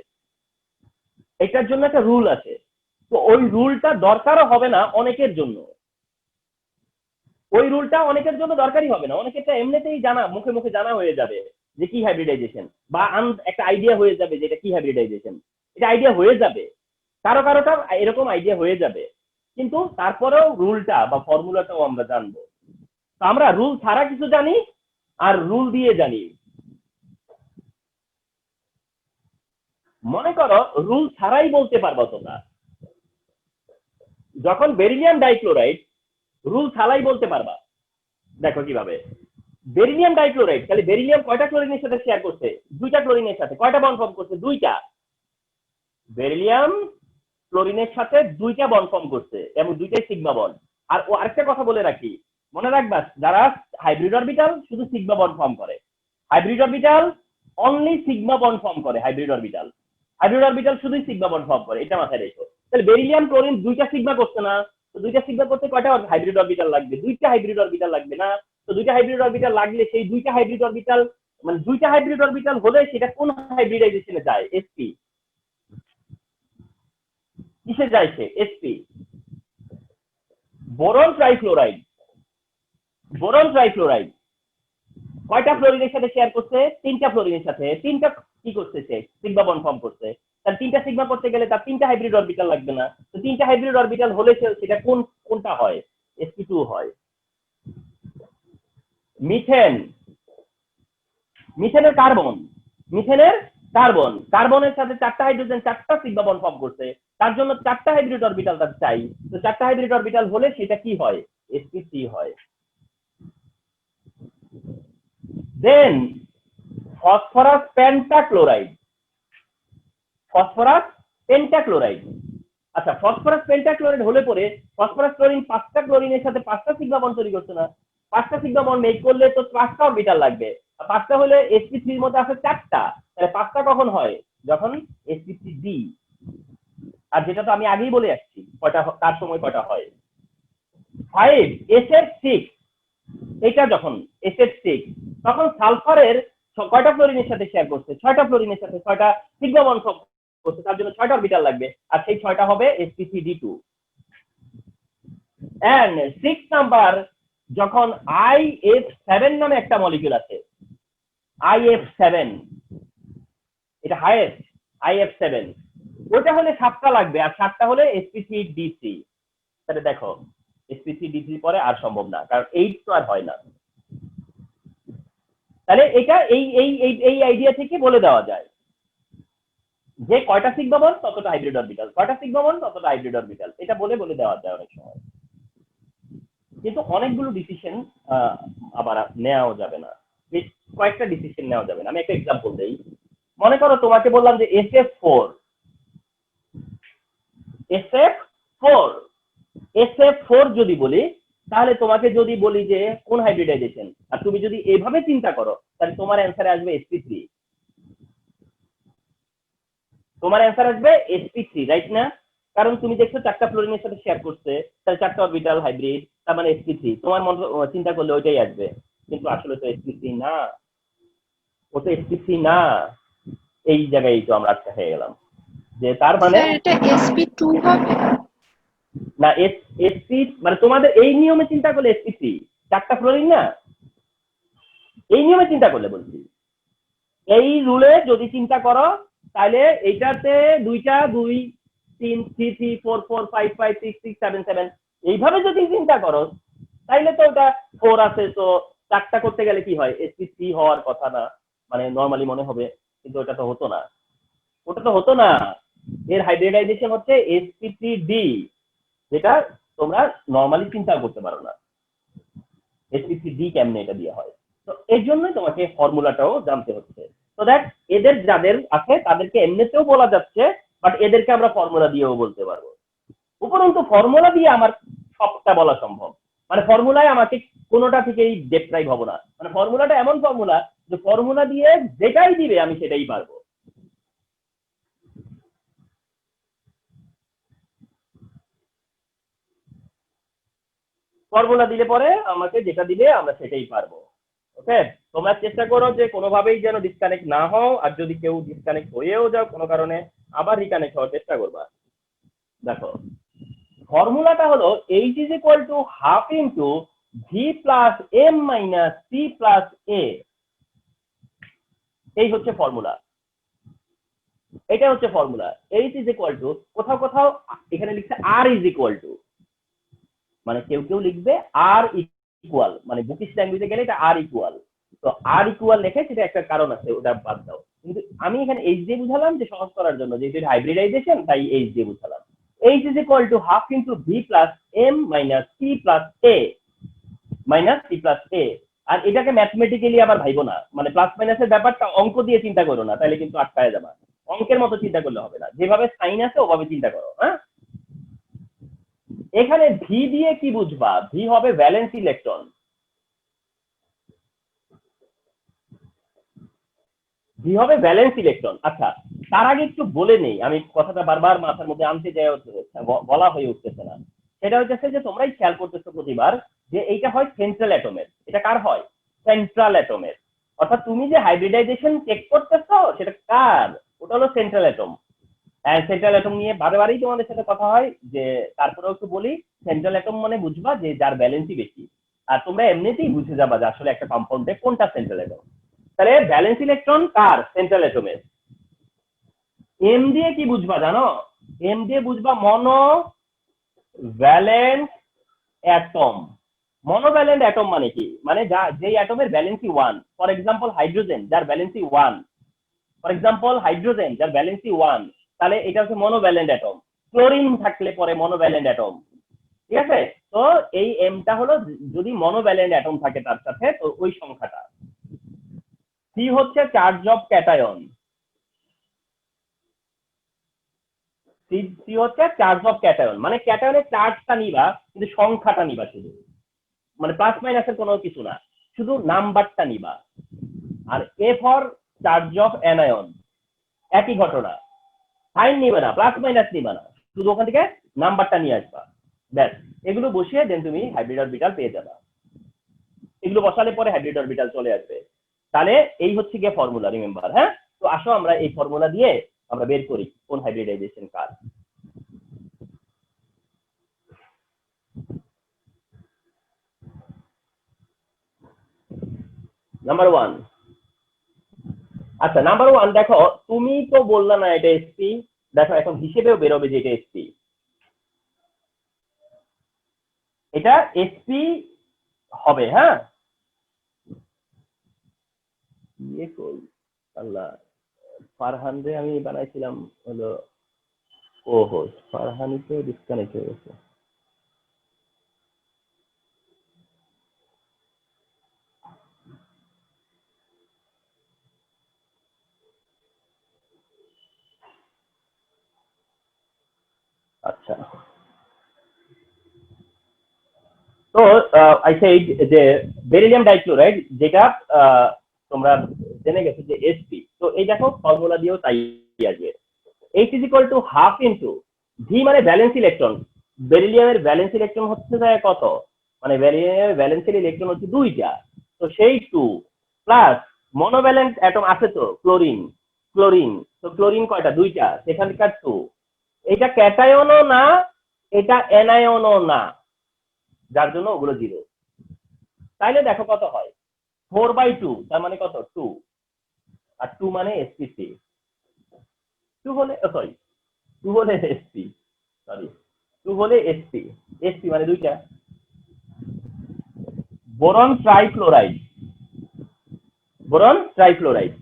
এটার জন্য একটা রুল আছে। তো ওই রুলটা দরকারও হবে না অনেকের জন্য, ওই রুলটা অনেকের জন্য দরকারই হবে না, অনেকেরটা এমনিতেই জানা, মুখে মুখে জানা হয়ে যাবে যে কি হাইব্রিডাইজেশন, বা একটা আইডিয়া হয়ে যাবে যে এটা কি হাইব্রিডাইজেশন, এটা আইডিয়া হয়ে যাবে, কারোটা এরকম আইডিয়া হয়ে যাবে, কিন্তু তারপরেও রুলটা বা ফর্মুলাটাও আমরা জানবো। তো আমরা রুল ছাড়া কিছু জানি আর রুল দিয়ে জানি। মনে করো রুল ছাড়াই বলতে পারবো তোমরা, যখন বেরিলিয়াম ডাইক্লোরাইড রুল ছাড়াই বলতে পারবা। দেখো কিভাবে বেরিলিয়াম ডাইক্লোরাইড, তাহলে বেরিলিয়াম কয়টা ক্লোরিনের সাথে শেয়ার করছে? দুইটা ক্লোরিনের সাথে। কয়টা বন্ড ফর্ম করছে? দুইটা। বেরিলিয়াম ক্লোরিনের সাথে দুইটা বন্ড ফর্ম করছে এবং দুইটাই সিগমা বন্ড। আর ও আরেকটা কথা বলে রাখি, মনে রাখবা যারা হাইব্রিড অরবিটাল শুধু সিগমা বন্ড ফর্ম করে, hybrid orbital only sigma bond form করে, হাইব্রিড অরবিটাল শুধুই সিগমা বন্ড ফর্ম করে, এটা মাথায় রেখো। তাহলে বেরিলিয়াম ক্লোরিন দুইটা সিগমা করছে না, তো দুইটা সিগমা করতে কয়টা হাইব্রিড অরবিটাল লাগবে? দুইটা হাইব্রিড অরবিটাল লাগবে না? তো দুইটা হাইব্রিড অরবিটাল লাগলে সেই দুইটা হাইব্রিড অরবিটাল মানে দুইটা হাইব্রিড অরবিটাল হলে সেটা কোন হাইব্রিডাইজেশনে যায়? sp। কিসে যায় সে? sp। Boron trifluoride, boron trifluoride কয়টা ফ্লোরিনের সাথে শেয়ার করছে? তিনটা ফ্লোরিনের সাথে। তিনটা কি করছে? সে সিগমা বন্ড ফর্ম করছে। তার তিনটা সিগমা করতে গেলে তার তিনটা হাইব্রিড অরবিটাল লাগবে না? তো তিনটা হাইব্রিড অরবিটাল হলে সেটা কোনটা হয়? sp2 হয়। মিথেনের কার্বনের সাথে চারটা হাইড্রোজেন চারটা সিগমা বন্ড ফর্ম করছে, তার জন্য চারটা হাইব্রিড অরবিটাল তার চাই। তো চারটা হাইব্রিড অরবিটাল হলে সেটা কি হয়? sp3 হয়। দেন ফসফরাস পেন্টাক্লোরাইড, ফসফরাস পেন্টাক্লোরাইড। আচ্ছা, ফসফরাস পেন্টাক্লোরাইড হলে পরে ফসফরাস ক্লোরিন 5টা ক্লোরিনের সাথে 5টা সিগমা বন্ড তৈরি করছে না? 5টা সিগমা বন্ড মেক করলে তো 5টা অরবিটাল লাগবে। 5টা হলে sp3 এর মধ্যে আছে 4টা, তাহলে 5টা কখন হয়? যখন sp3d। আর যেটা তো আমি আগেই বলে আসছি কয়টা, তার সময় কয়টা হয়। 5 SF6, এটা যখন SF6 তখন সালফারের কয়টা ফ্লোরিনের সাথে শেয়ার করছে? 6টা ফ্লোরিনের সাথে 6টা সিগমা বন্ড করছে, তার জন্য 6টা অরবিটাল লাগবে, আর সেই 6টা হবে sp3d2। এন্ড 6 নাম্বার যখন IF7 নামে একটা মলিকিউল আছে, IF7, এটা হাইয়েস্ট IF7, ওটা হলে 7টা লাগবে, আর 7টা হলে sp3d3। তাহলে দেখো sp3d3 পরে আর সম্ভব না, কারণ 8 তো আর হয় না। তাহলে এটা এই আইডিয়া থেকে বলে দেওয়া যায় যে কয়টা সিগমা বন্ড ততটা হাইব্রিড অরবিটাল, কয়টা সিগমা বন্ড ততটা হাইব্রিড অরবিটাল, এটা বলে দেওয়া যায় অনেক সময়। কিন্তু অনেকগুলো ডিসিশন আবার নেওয়াও যাবে না, কয়েকটা ডিসিশন নেওয়া যাবে না। আমি একটা এক্সাম্পল দেই। মনে করো তোমাকে বললাম যে SF4 যদি বলি, তাহলে তোমাকে যদি বলি যে কোন হাইব্রিডাইজেশন, আর তুমি যদি এইভাবে চিন্তা করো, তাহলে তোমার অ্যান্সারে আসবে sp3, তোমার অ্যান্সার আসবে sp3, রাইট না? কারণ তুমি দেখছো 4টা ফ্লোরিনের সাথে শেয়ার করছে, তাহলে 4টা অরবিটাল হাইব্রিড, তার মানে sp3, তোমার মন চিন্তা করলে ওইটাই আসবে। কিন্তু আসলে তো sp3 না, ও তো sp3 না। এই জায়গায় তো আমরা আটকা হয়ে গেলাম, যে তার মানে এটা sp2 হবে না, sp মানে তোমাদের এই নিয়মে চিন্তা করলে sp3, 4টা ফ্লোরিন না, এই নিয়মে চিন্তা করলে বলছি, এই রুলে যদি চিন্তা করো, তাহলে এইটাতে 2টা 2 3 3 3 4 4 5 5 6 6 7 7, এইভাবে যদি চিন্তা করো, তাইলে তো ওটা 4 আছে, তো 4টা করতে গেলে কি হয়, sp3 হওয়ার কথা না, মানে নরমালি মনে হবে, কিন্তু ওটা তো হতো না, ওটা তো হতো না। এর হাইব্রিডাইজেশন হচ্ছে sp3d, যেটা তোমরা নরমালি চিন্তা করতে পারো না sp3d কেমনে এটা দিয়ে হয়। তো এর জন্যই তোমাকে ফর্মুলাটাও জানতে হচ্ছে। তো দেখ, এদের যাদের আছে তাদেরকে এমনিতেও বলা যাচ্ছে, বাট এদেরকে আমরা ফর্মুলা দিয়েও বলতে পারবো। উপরন্তু ফর্মুলা দিয়ে আমার সবটা বলা সম্ভব, মানে ফর্মুলায় আমাকে কোনোটা থেকেই ডেপ্রাইভ হবো না, মানে ফর্মুলাটা এমন ফর্মুলা যে ফর্মুলা দিয়ে যেটাই দিবে আমি সেটাই পারবো। ফর্মুলা দিলে পরে আমাকে যেটা দিবে আমরা সেটাই পারবো। ওকে, তোমরা চেষ্টা করো যে কোনোভাবেই যেন ডিসকানেক্ট না হও, আর যদি কেউ ডিসকানেক্ট হয়েও যাও কোনো কারণে, আবার রিকানেক্ট হওয়ার চেষ্টা করবা। দেখো, ফর্মুলাটা হলো h is equal to half into v plus m minus c plus a, এই হচ্ছে ফর্মুলা, এটা হচ্ছে formula. h is equal to, কোথাও কোথাও এখানে লিখছে r is equal to, মানে কেউ কেউ লিখবে আর ইকুয়াল, মানে বুকিশ ল্যাঙ্গুয়েজে গেলে এটা আর ইকুয়াল, তো আর ইকুয়াল লেখে সেটা একটা কারণ আছে, ওটা বাদ দাও। কিন্তু আমি এখানে এইচ দিয়ে বুঝালাম যে সহজ করার জন্য, যেহেতু এটা হাইব্রিডাইজেশন তাই এইচ দিয়ে বুঝালাম। H is equal to half into V plus M minus C plus A, আর এটাকে ম্যাথমেটিক্যালি আবার ভাইবো না, মানে প্লাস মাইনাসের ব্যাপারটা অঙ্ক দিয়ে চিন্তা করো না, তাহলে কিন্তু আটকায় যাবা। অঙ্কের মতো চিন্তা করলে হবে না, যেভাবে সাইন আছে ওভাবে চিন্তা করো। হ্যাঁ, এখানে ভি দিয়ে কি বুঝবা? ভি হবে ভ্যালেন্স ইলেকট্রন, ভি হবে ভ্যালেন্স ইলেকট্রন। আচ্ছা, তার আগে একটু বলে নেই, আমি কথাটা বারবার মাথার মধ্যে আনতে যাই, বলা হয়ে উঠতেছে না। সেটা হচ্ছে যে তোমরাই খেয়াল করতেছো প্রতিবার যে এইটা হয় সেন্ট্রাল অ্যাটমের, এটা কার হয়? সেন্ট্রাল অ্যাটমের। অর্থাৎ তুমি যে হাইব্রিডাইজেশন চেক করতেছো সেটা কার? ওটা হলো সেন্ট্রাল অ্যাটম। সেন্ট্রাল অ্যাটম নিয়ে বারেবারই তোমাদের সাথে কথা হয়, যে তারপরেও একটু বলি, সেন্ট্রাল অ্যাটম মানে বুঝবা যে যার ব্যালেন্সই বেশি, আর তোমরা এমনিতেই বুঝে যাবা যে আসলে একটা কম্পাউন্ডে কোনটা সেন্ট্রাল অ্যাটম। তাহলে ব্যালেন্স ইলেকট্রন কার? সেন্ট্রাল অ্যাটমের। এম দিয়ে কি বুঝবা জানো? এম দিয়ে বুঝবা মনো ভ্যালেন্ট অ্যাটম। মনোভ্যালেন্ট অ্যাটম মানে কি? মানে যেই অ্যাটমের ভ্যালেন্সি 1, ফর এক্সাম্পল হাইড্রোজেন যার ভ্যালেন্সি 1, ফর এক্সাম্পল হাইড্রোজেন যার ভ্যালেন্সি 1, তাহলে এটা হচ্ছে মনোভ্যালেন্ট অ্যাটম। ক্লোরিন থাকলে পরে মনোভ্যালেন্ট অ্যাটম, ঠিক আছে? তো এই এমটা হলো যদি মনোভ্যালেন্ট অ্যাটম থাকে তার সাথে, তো ওই সংখ্যাটা। সি হচ্ছে চার্জ অফ ক্যাটায়ন, সি হচ্ছে চার্জ অফ ক্যাটায়ন, মানে ক্যাটায়নের চার্জটা নিবা কিন্তু সংখ্যাটা নিবা শুধু, মানে প্লাস মাইনাসের কোনো কিছু না, শুধু নাম্বারটা নিবা। আর A for charge of anion, একই ঘটনা, সাইন নিবে না, প্লাস মাইনাস নিবা না, শুধু ওখান থেকে নাম্বারটা নিয়ে আসবা, ব্যাস। এগুলো বসিয়ে দেন তুমি হাইব্রিড অরবিটাল পেয়ে যাবা। এগুলো বসালে পরে হাইব্রিড অরবিটাল চলে আসবে। তাহলে এই হচ্ছে গিয়ে ফর্মুলা, রিমেম্বার। হ্যাঁ, তো আসো আমরা এই ফর্মুলা দিয়ে আমরা বের করি কোন হাইব্রিডাইজেশন কার। নাম্বার 1, আচ্ছা নাম্বার 1 দেখো, তুমি তো বললা না এটা এসপি, দেখো এখন হিসেবেও বেরোবে যে এটা এসপি, এটা এসপি হবে। হ্যাঁ, ইয়ে কই আল্লাহ, ফারহান রে আমি বানাইছিলাম হলো, ওহো ফারহানি তো ডিসকানেক্ট হয়ে গেছে। আচ্ছা, তো আই সেড যে বেরিলিয়াম ডাইক্লোরাইড যেটা তোমরা জেনে গেছো যে এসপি, তো এই দেখো ফর্মুলা দিয়েও তাই আসবে। H is equal to half into V মানে ভ্যালেন্স ইলেকট্রন, বেরিলিয়ামের ভ্যালেন্স ইলেকট্রন হচ্ছে যায় কত, মানে বেরিলিয়ামের ভ্যালেন্সের ইলেকট্রন হচ্ছে 2টা, তো সেই 2 প্লাস মনোভ্যালেন্ট অ্যাটম আছে তো ক্লোরিন, ক্লোরিন তো ক্লোরিন কয়টা, 2টা, সেখানকার 2, এটা ক্যাটায়নও না এটা অ্যানায়নও না, যার জন্য ওগুলো 0। তাইলে দেখো কত হয়, 4/2, তার মানে কত 2, আর 2 মানে sp3, 2 হলে সরি 2 হলে sp, সরি 2 হলে sp, sp মানে 2টা। Boron trichloride, boron trichloride,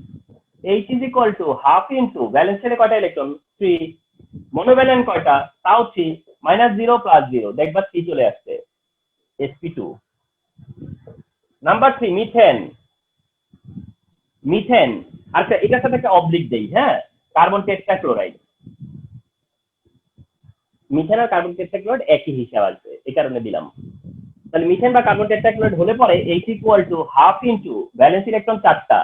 H is equal to half into valence শেলে কয়টা ইলেকট্রন, 3, মনোভ্যালেন্ট কয়টা, তাও 3, -0 + 0, দেখবা 3 চলে আসছে, sp2। নাম্বার 3 মিথেন, মিথেন, আচ্ছা এটার সাথে একটা অবলিক দেই। হ্যাঁ, কার্বন টেট্রাক্লোরাইড, মিথেন আর কার্বন টেট্রাক্লোরাইড একই হিসাব আসবে, এই কারণে দিলাম। তাহলে মিথেন বা কার্বন টেট্রাক্লোরাইড হলে পরে H equal to half into valence electron 4টা,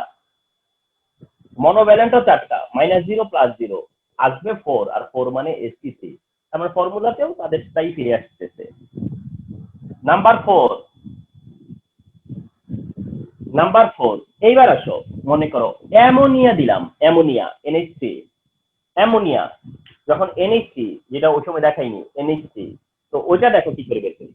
মনোভ্যালেন্টও 4টা, -0 + 0 আসবে 4, আর 4 মানে sp3, আমরা ফর্মুলাতেও তাদের তাই ফিরে আসতেছে। নাম্বার 4, নাম্বার 4, এইবার আসো, মনে করো অ্যামোনিয়া দিলাম, অ্যামোনিয়া NH3, অ্যামোনিয়া যখন NH3, যেটা ওই সময় দেখাইনি NH3, তো ওইটা দেখো কি করে বের করি,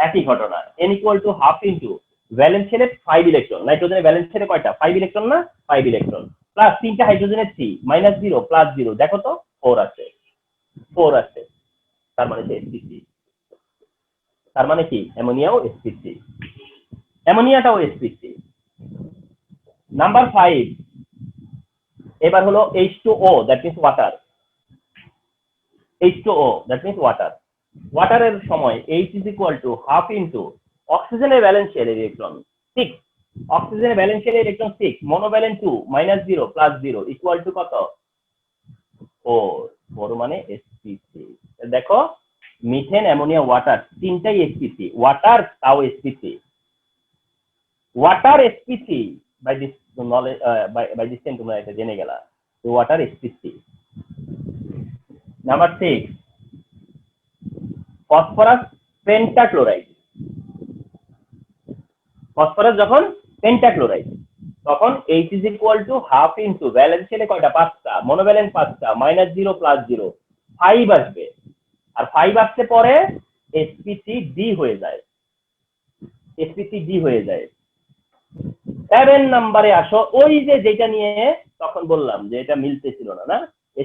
একই ঘটনা, n equal to half into valence শেলে 5 ইলেকট্রন, নাইট্রোজেনের ভ্যালেন্স শেলে কয়টা, 5 ইলেকট্রন না, 5 ইলেকট্রন, প্লাস 3টা হাইড্রোজেনের 3, -0 + 0, দেখো তো 4 আছে, 4 আছে, তার মানে sp3, তার মানে কি অ্যামোনিয়াও sp3, অ্যামোনিয়াটাও sp3। নাম্বার 5, এবার হলো H2O, that means water, H2O that means water, ওয়াটারের সময় H is equal to half into অক্সিজেনের ভ্যালেন্স শেল ইলেকট্রন 6, অক্সিজেনের valence shell electron 6, monovalent 2, -0 + 0 equal to কত, 4, 4 মানে sp3। দেখো মিথেন, অ্যামোনিয়া, ওয়াটার তিনটাই sp3, ওয়াটার তাও sp3, water sp3, by this knowledge, by this time তোমরা এটা জেনে গেলা, water sp3। Number 6, phosphorus pentachloride, phosphorus যখন পেন্টাক্লোরাইড তখন H is equal to half into valence শেলে কয়টা, 5টা, মনোভ্যালেন্ট 5টা, -0 + 0, 5 আসবে, আর 5 আসতে পরে sp3d হয়ে যায়, sp3d হয়ে যায়। 7 নম্বরে আসো, ওই যে যেটা নিয়ে তখন বললাম যে এটা মিলতেছিল না, না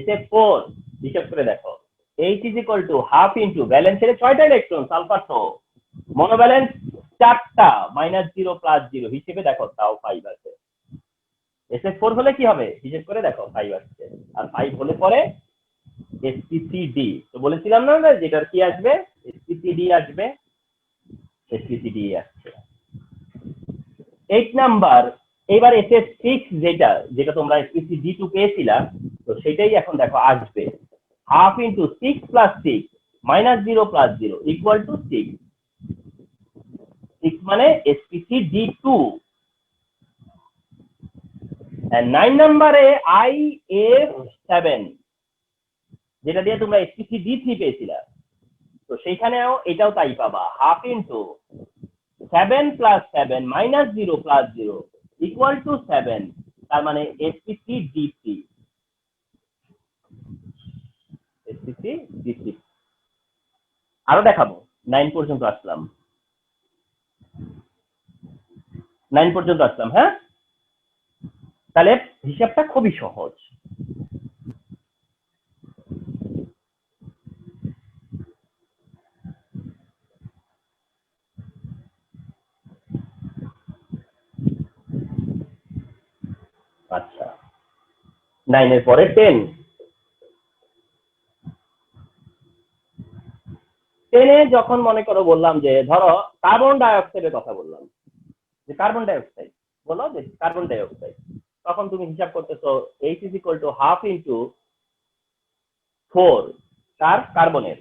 SF4, হিসাব করে দেখো H is equal to half into valence শেলে 6টা ইলেকট্রন, সালফার তো, মনোভ্যালেন্ট 4টা, -0 + 0, হিসেবে দেখো তাও 5 আছে। SF4 হলে কি হবে, হিসেব করে দেখো 5 আসছে, আর 5 হলে পরে sp3d, তো বলেছিলাম না যেটার কি আসবে, sp3d আসবে, sp3d আসছে। 8 নাম্বার, এইবার SF6 যেটা যেটা তোমরা SPC D2 পেয়েছিলা, তো সেটাই এখন দেখো আসবে, half into 6 plus 6 minus 0 plus 0 equal two 6। 6 মানে SPC D2। 9 নম্বরে IF7 যেটা দিয়ে তোমরা SPC D3 পেয়েছিলা, তো সেইখানেও এটাও তাই পাবা, half into 7 plus 7 minus 0 plus 0 equal two 7, তার মানে SPC D3। SPC D3 আরো দেখাবো। 9 পর্যন্ত আসলাম, 9 পর্যন্ত আসলাম। হ্যাঁ, তাহলে হিসাবটা খুবই সহজ। আচ্ছা, 9 এর পরে 10। 10 যখন মনে করো বললাম যে ধরো কার্বন ডাই অক্সাইডের কথা বললাম, যে কার্বন ডাই অক্সাইড, বলো যে কার্বন ডাই অক্সাইড, তখন তুমি হিসাব করতেছো H is equal to half into 4 তার কার্বনের,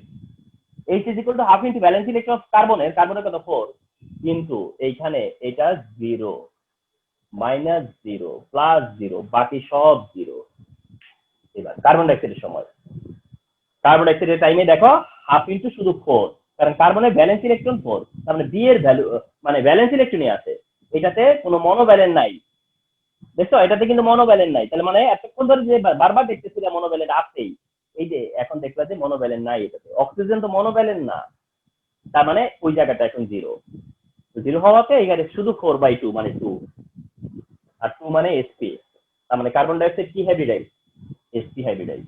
H is equal to half into valence electron কার্বনের, কার্বনের কত 4, কিন্তু এইখানে এটা 0 মাইনাস 0 প্লাস 0 বাকি সব 0। এবার কার্বন ডাই অক্সাইডের সময়, কার্বন ডাই অক্সাইডের টাইমে দেখো হাফ ইন্টু শুধু 4, কারণ কার্বনের ভ্যালেন্স ইলেকট্রন 4, তার মানে বি এর ভ্যালু মানে ভ্যালেন্স ইলেকট্রনই আছে, এটাতে কোনো মনোভ্যালেন্ট নাই। দেখছো এটাতে কিন্তু মনোভ্যালেন্ট নাই, তাহলে মানে এতক্ষণ ধরে যে বারবার দেখতেছিলাম মনোভ্যালেন্ট আছেই, এই যে এখন দেখলা যে মনোভ্যালেন্ট নাই এটাতে। অক্সিজেন তো মনোভ্যালেন্ট না, তার মানে ওই জায়গাটা এখন 0। 0 হওয়াতে এখানে শুধু 4/2 মানে 2, আর 2 মানে sp, তার মানে কার্বন ডাই অক্সাইড কি hybridise, sp hybridise,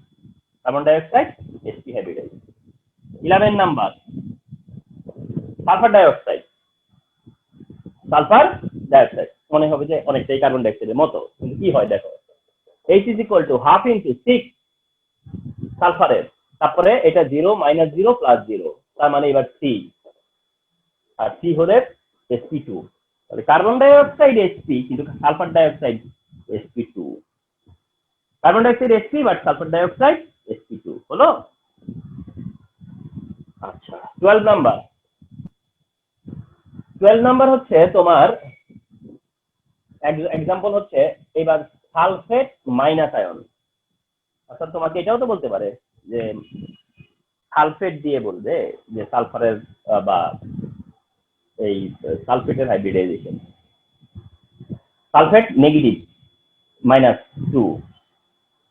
carbon dioxide sp hybridise. 11 number sulphur dioxide. Sulphur dioxide মনে হবে যে অনেকটাই কার্বন ডাই অক্সাইডের মতো, কিন্তু কি হয় দেখো, H is equal to half into 6 সালফারের, তারপরে এটা 0 মাইনাস 0 প্লাস 0, তার মানে এবার 3, আর 3 হলে sp2, তাহলে কার্বন ডাই অক্সাইড sp কিন্তু sulphur dioxide sp2, carbon dioxide sp but sulphur dioxide sp2 হলো। আচ্ছা, 12 নাম্বার। 12 নাম্বার হচ্ছে তোমার এক্সাম্পল হচ্ছে এবার সালফেট মাইনাস আয়ন, অর্থাৎ তোমাকে এটাও তো বলতে পারে যে সালফেট দিয়ে বলবে যে সালফারের বা এই সালফেটের হাইব্রিডাইজেশন, সালফেট নেগেটিভ -2,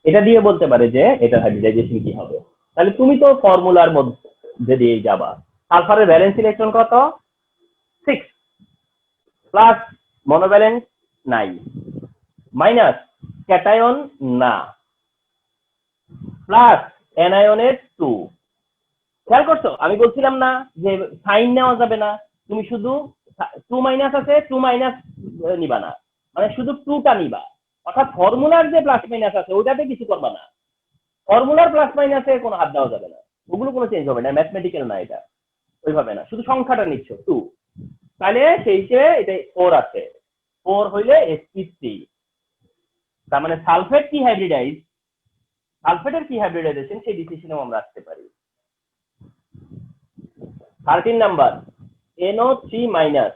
এটা দিয়ে বলতে পারে যে এটা হাইব্রিডাইজেশন কি হবে। তাহলে তুমি তো ফর্মুলার মধ্যে দিয়ে যাবা, সালফারের ভ্যালেন্স ইলেকট্রন কত 6 প্লাস মনোভ্যালেন্ট নাই মাইনাস ক্যাটায়ন না প্লাস অ্যানায়নের 2। খেয়াল করছো আমি বলছিলাম না যে সাইন নেওয়া যাবে না, তুমি শুধু 2 মাইনাস আছে 2 মাইনাস নিবা না, মানে শুধু 2টা নিবা, অর্থাৎ ফর্মুলার যে প্লাস মাইনাস আছে ওইটাতে কিছু করবা না, ফর্মুলার প্লাস মাইনাসে কোনো হাত দেওয়া যাবে না, ওগুলো কোনো চেঞ্জ হবে না, ম্যাথমেটিক্যাল না এটা, ওইভাবে না, শুধু সংখ্যাটা নিচ্ছ 2, তাহলে সেই হিসেবে এটা 4 আছে, 4 হইলে sp3, তার মানে সালফেট কি হাইব্রিডাইজ, সালফেটের কি হাইব্রিডাইজেশন সেই ডিসিশনেও আমরা আসতে পারি। 13 নাম্বার NO3 মাইনাস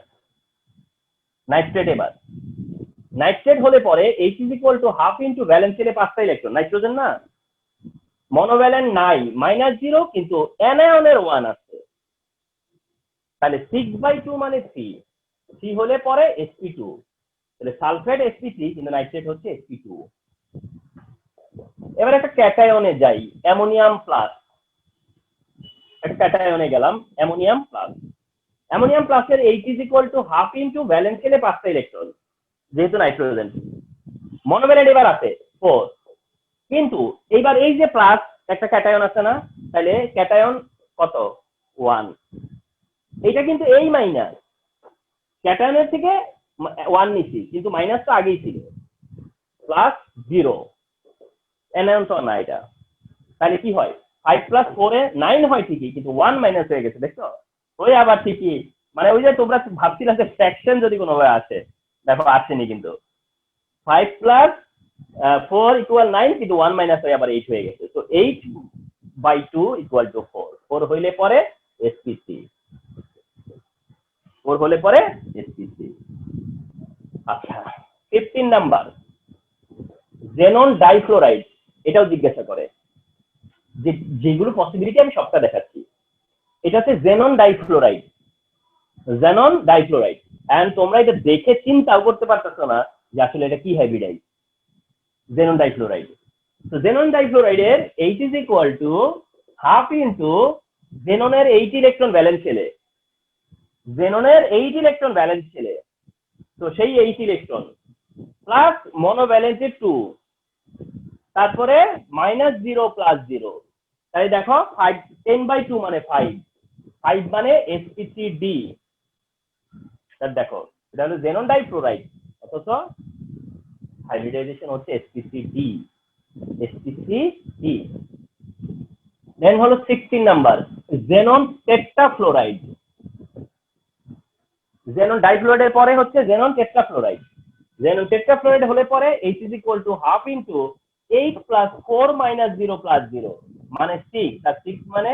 নাইট্রেট। এবার নাইট্রেট হলে পরে H is equal to half into valence শেলে 5টা ইলেকট্রন, নাইট্রোজেন না, মনোভ্যালেন্ট নাই -0 কিন্তু অ্যানায়নের 1 আছে, তাহলে 6/2 মানে 3, 3 হলে পরে sp2, তাহলে সালফেট sp3 কিন্তু নাইট্রেট হচ্ছে sp2। এবার একটা ক্যাটায়নে যাই, অ্যামোনিয়াম প্লাস, একটা ক্যাটায়নে গেলাম অ্যামোনিয়াম প্লাস, অ্যামোনিয়াম প্লাসের H is equal to half into valence শেলে 5টা ইলেকট্রন, যেহেতু নাইট্রোজেন, মনোভ্যালেন্ট এবার আছে 4, কিন্তু এইবার এই যে প্লাস একটা ক্যাটায়ন আছে না, তাহলে ক্যাটায়ন কত 1, এটা কিন্তু এই মাইনাস ক্যাটায়নের থেকে 1 নিছি কিন্তু মাইনাস তো আগেই ছিল, প্লাস 0, অ্যানায়ন তো না এটা, তাহলে কি হয় 5 প্লাস 4 এ 9 হয় ঠিকই, কিন্তু 1 মাইনাস হয়ে গেছে, দেখছো ওই আবার ঠিকই, মানে ওই যে তোমরা ভাবছিলা যে ফ্র্যাকশন যদি কোনোভাবে আসে, দেখো আসেনি, কিন্তু 5 প্লাস 4 ইকুয়াল 9, কিন্তু 1 মাইনাস হয়ে আবার 8 হয়ে গেছে। তো 8/2 ইকুয়াল টু 4। 4 হইলে পরে এসপিসি, 4 হলে পরে এসপিসি। আচ্ছা, 15 নাম্বার জেনন ডাইফ্লোরাইড, এটাও জিজ্ঞাসা করে। যেগুলো পসিবিলিটি আমি সবটা দেখাচ্ছি। এটা হচ্ছে xenon difluoride, xenon difluoride. And তোমরা এটা দেখে চিন্তাও করতে পারতেছো না যে আসলে এটা কি হাইব্রিডাইজ, জেনন ডাইফ্লোরাইড। তো জেনন ডাইফ্লোরাইডের H is equal to half into জেননের 8 ইলেকট্রন ব্যালেন্স ছেলে, জেননের 8 ইলেকট্রন ব্যালেন্স ছেলে। তো সেই 8 ইলেকট্রন প্লাস মনোভ্যালেন্সে 2, তারপরে -0 + 0। তাই দেখো 10/2 মানে 5, 5 মানে sp3d। দেখো এটা হলো জেনন ডাইফ্লোরাইড, অথচ হাইব্রিডাইজেশন হচ্ছে sp3d, sp3d। দেন হলো 16 নাম্বার জেনন টেট্রাফ্লোরাইড। জেনন ডাইফ্লোরাইডের পরে হচ্ছে জেনন টেট্রাফ্লোরাইড। জেনন টেট্রাফ্লোরাইড হলে পরে H is equal to half into 8 + 4 - 0 + 0 মানে 6, আর 6 মানে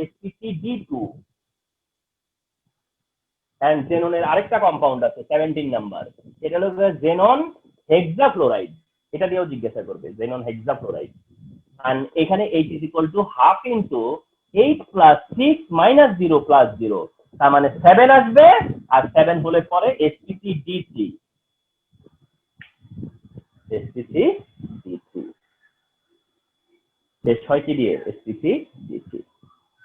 sp3d2। এন্ড জেননের আরেকটা কম্পাউন্ড আছে 17 নাম্বার, এটা হলো জেনন হেক্সাফ্লোরাইড। এটা দিয়েও জিজ্ঞাসা করবে, জেনন হেক্সাফ্লোরাইড। and এখানে H is equal to half into 8 plus 6 minus 0 plus 0, তার মানে 7 আসবে, আর 7 হলে পরে sp3d3, sp3d3 যে 6টি দিয়ে sp3d3।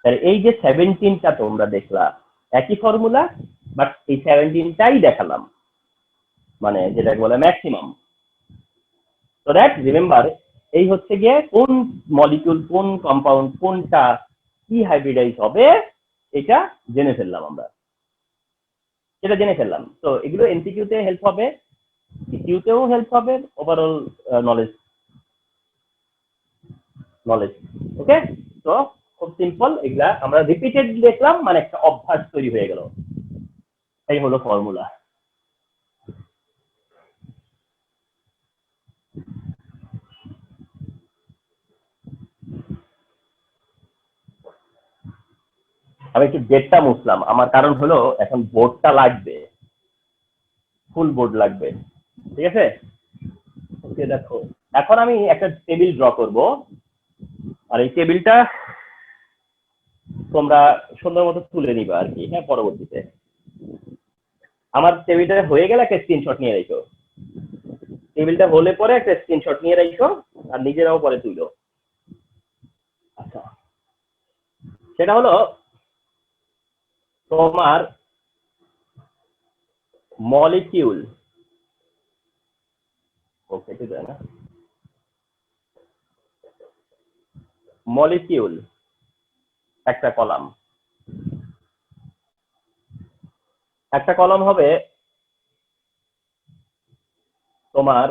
তাহলে এই যে 17টা তোমরা দেখলা একই ফর্মুলা, বাট এই 17টাই দেখালাম, মানে যেটাকে বলে ম্যাক্সিমাম। তো দ্যাট রিমেম্বার, এই হচ্ছে গিয়ে কোন মলিকিউল, কোন কম্পাউন্ড, কোনটা কি হাইব্রিডাইজ হবে, এটা জেনে ফেললাম আমরা, এটা জেনে ফেললাম। তো এগুলো এমসিকিউ তে হেল্প হবে, সিকিউ তেও হেল্প হবে, ওভারঅল নলেজ। ওকে, তো খুব সিম্পল, এগুলা আমরা রিপিটেড দেখলাম, মানে একটা অভ্যাস তৈরি হয়ে গেল। এই হলো ফর্মুলা। আমি একটু ডেটটা মুছলাম, আমার কারণ হলো এখন বোর্ডটা লাগবে, ফুল বোর্ড লাগবে, ঠিক আছে? ওকে, দেখো এখন আমি একটা টেবিল ড্র করব, আর এই টেবিলটা তোমরা সুন্দর মতো তুলে নিবা আর কি। হ্যাঁ, পরবর্তীতে আমার টেবিলটা হয়ে গেলে একটা স্ক্রিনশট নিয়ে রাখো, টেবিলটা হলে পরে একটা স্ক্রিনশট নিয়ে রাখো, আর নিজেরাও পরে তুলো। আচ্ছা, সেটা হলো তোমার মলিকিউল, ওকে ঠিক আছে না, মলিকিউল একটা কলাম, একটা কলাম হবে তোমার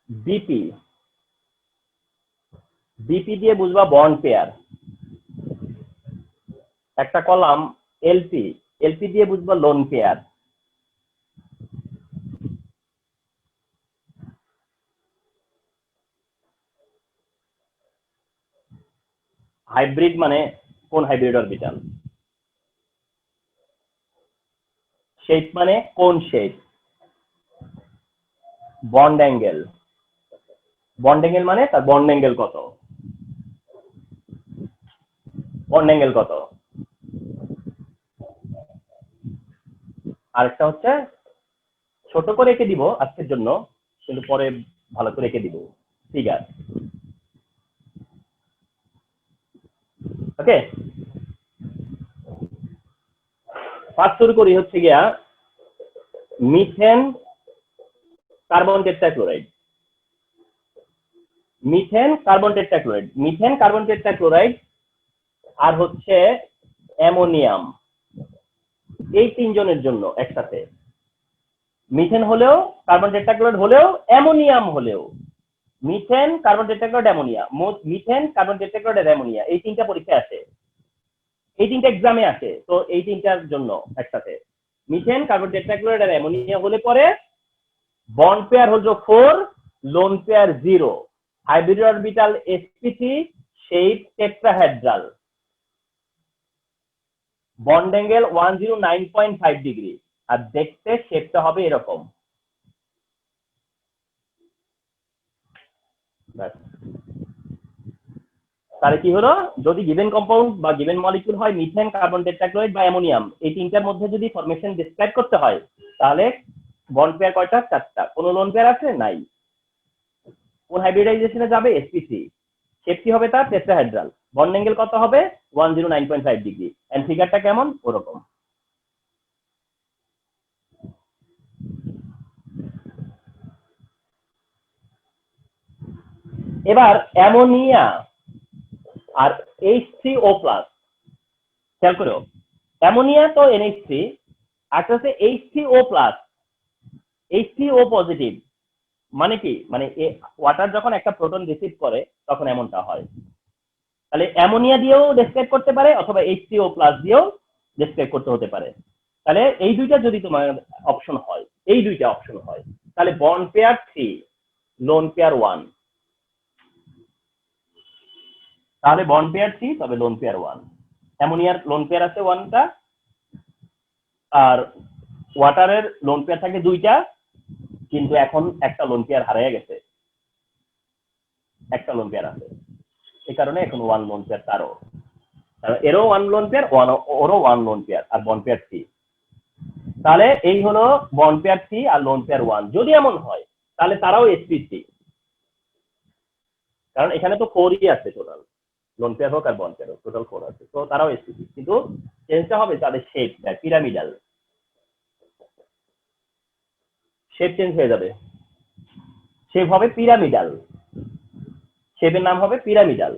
বিপি, বিপি দিয়ে বুঝবা বন্ড পেয়ার। একটা কলাম এলপি, এলপি দিয়ে বুঝবা লোন পেয়ার। হাইব্রিড মানে কোন হাইব্রিড অরবিটাল, শেপ মানে কোন shape, bond angle, bond angle মানে তার বন্ড অ্যাঙ্গেল কত, বন্ড অ্যাঙ্গেল কত। আরেকটা হচ্ছে ছোট করে এঁকে দিব আজকের জন্য, কিন্তু পরে ভালো করে এঁকে দিব ফিগার। ওকে, ফার্স্ট শুরু করি হচ্ছে গিয়া methane carbon tetrachloride, methane carbon tetrachloride, methane carbon tetrachloride আর হচ্ছে অ্যামোনিয়াম, এই তিনজনের জন্য একসাথে, মিথেন হলেও, কার্বন টেট্রাক্লোরাইড হলেও, অ্যামোনিয়াম হলেও, methane carbon tetrachloride ammonia, methane carbon tetrachloride ammonia, এই তিনটা পরীক্ষা আসে, এই তিনটা এক্সামে আসে। তো এই তিনটার জন্য একসাথে মিথেন কার্বন টেট্রাক্লোরাইড আর অ্যামোনিয়া হলে পরে বন্ড পেয়ার হলো 4, lone pair 0, hybrid orbital sp3, shape tetrahedral, bond angle 109.5 degree, আর দেখতে শেপটা হবে এরকম। তাহলে কি হলো, যদি গিভেন কম্পাউন্ড বা গিভেন মলিকিউল হয় মিথেন, কার্বন টেট্রাক্লোরাইড বা অ্যামোনিয়াম, এই তিনটার মধ্যে যদি ফরমেশন ডেসক্রাইব করতে হয় তাহলে বন্ড পেয়ার কয়টা? 4টা। কোন লোন পেয়ার আছে? নাই। কোন হাইব্রিডাইজেশনে যাবে? sp3। শেপ কি হবে তার? টেট্রাহেড্রাল। বন্ড অ্যাঙ্গেল কত হবে? 109.5 ডিগ্রি। এন্ড ফিগারটা কেমন? ওরকম। এবার অ্যামোনিয়া আর H3O+, খেয়াল করো, অ্যামোনিয়া তো NH3, আর হচ্ছে H3O+, H3O পজিটিভ। মানে কি? মানে ওয়াটার যখন একটা প্রোটন রিসিভ করে তখন এমনটা হয়। তাহলে অ্যামোনিয়া দিয়েও ডেসক্রাইব করতে পারে অথবা H3O+ দিয়েও ডেসক্রাইব করতে হতে পারে। তাহলে এই দুইটা যদি তোমার অপশন হয়, এই দুইটা অপশন হয়, তাহলে বন্ড পেয়ার 3, লোন পেয়ার 1। তাহলে বন্ড পেয়ার 3, তবে লোন পেয়ার 1। অ্যামোনিয়ার লোন পেয়ার আছে 1টা, আর ওয়াটারের লোন পেয়ার থাকে 2টা, কিন্তু এখন একটা লোন পেয়ার হারিয়ে গেছে, একটা লোন পেয়ার আছে, এই কারণে এখন 1 লোন পেয়ার তারও। এরও 1 লোন পেয়ার, ওরও 1 লোন পেয়ার, আর বন্ড পেয়ার 3। তাহলে এই হলো বন্ড পেয়ার 3 আর লোন পেয়ার 1। যদি এমন হয় তাহলে তারাও sp3, কারণ এখানে তো 4ই আছে টোটাল, লোন পেয়ার হোক আর বন্ড পেয়ার হোক, টোটাল 4 আছে, তো তারাও sp3। কিন্তু চেঞ্জটা হবে তাদের শেপটা, পিরামিডাল শেপ চেঞ্জ হয়ে যাবে, শেপ হবে পিরামিডাল, শেপের নাম হবে পিরামিডাল,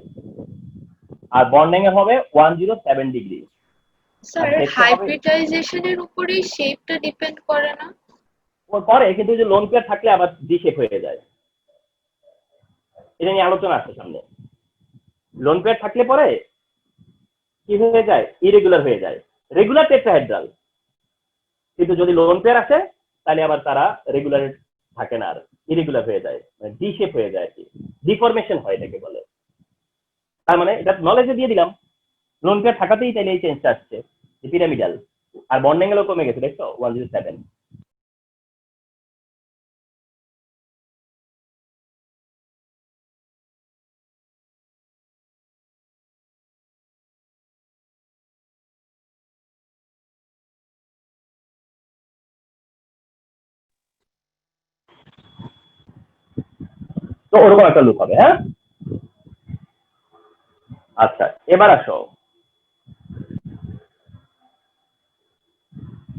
আর বন্ড অ্যাঙ্গেল হবে 107 ডিগ্রি। স্যার হাইব্রিডাইজেশনের উপরেই শেপটা ডিপেন্ড করে না? করে, কিন্তু যে লোন পেয়ার থাকলে আবার ডি শেপ হয়ে যায়, এটা নিয়ে আলোচনা আছে সামনে। লোন পেয়ার থাকলে পরে কি হয়ে যায়? ইরেগুলার হয়ে যায়, রেগুলার টেট্রাহেড্রাল। কিন্তু যদি লোন পেয়ার আসে তাহলে আবার তারা রেগুলার থাকে না, আর ইরেগুলার হয়ে যায়, মানে ডি শেপ হয়ে যায়, আর কি ডিফরমেশন হয় এটাকে বলে। তার মানে এটা নলেজে দিয়ে দিলাম, লোন পেয়ার থাকাতেই তাহলে এই চেঞ্জটা আসছে, পিরামিডাল, আর বন্ড অ্যাঙ্গেলও কমে গেছে, দেখছো 107। তো ওরকম একটা লুক হবে। হ্যাঁ, আচ্ছা, এবার আসো,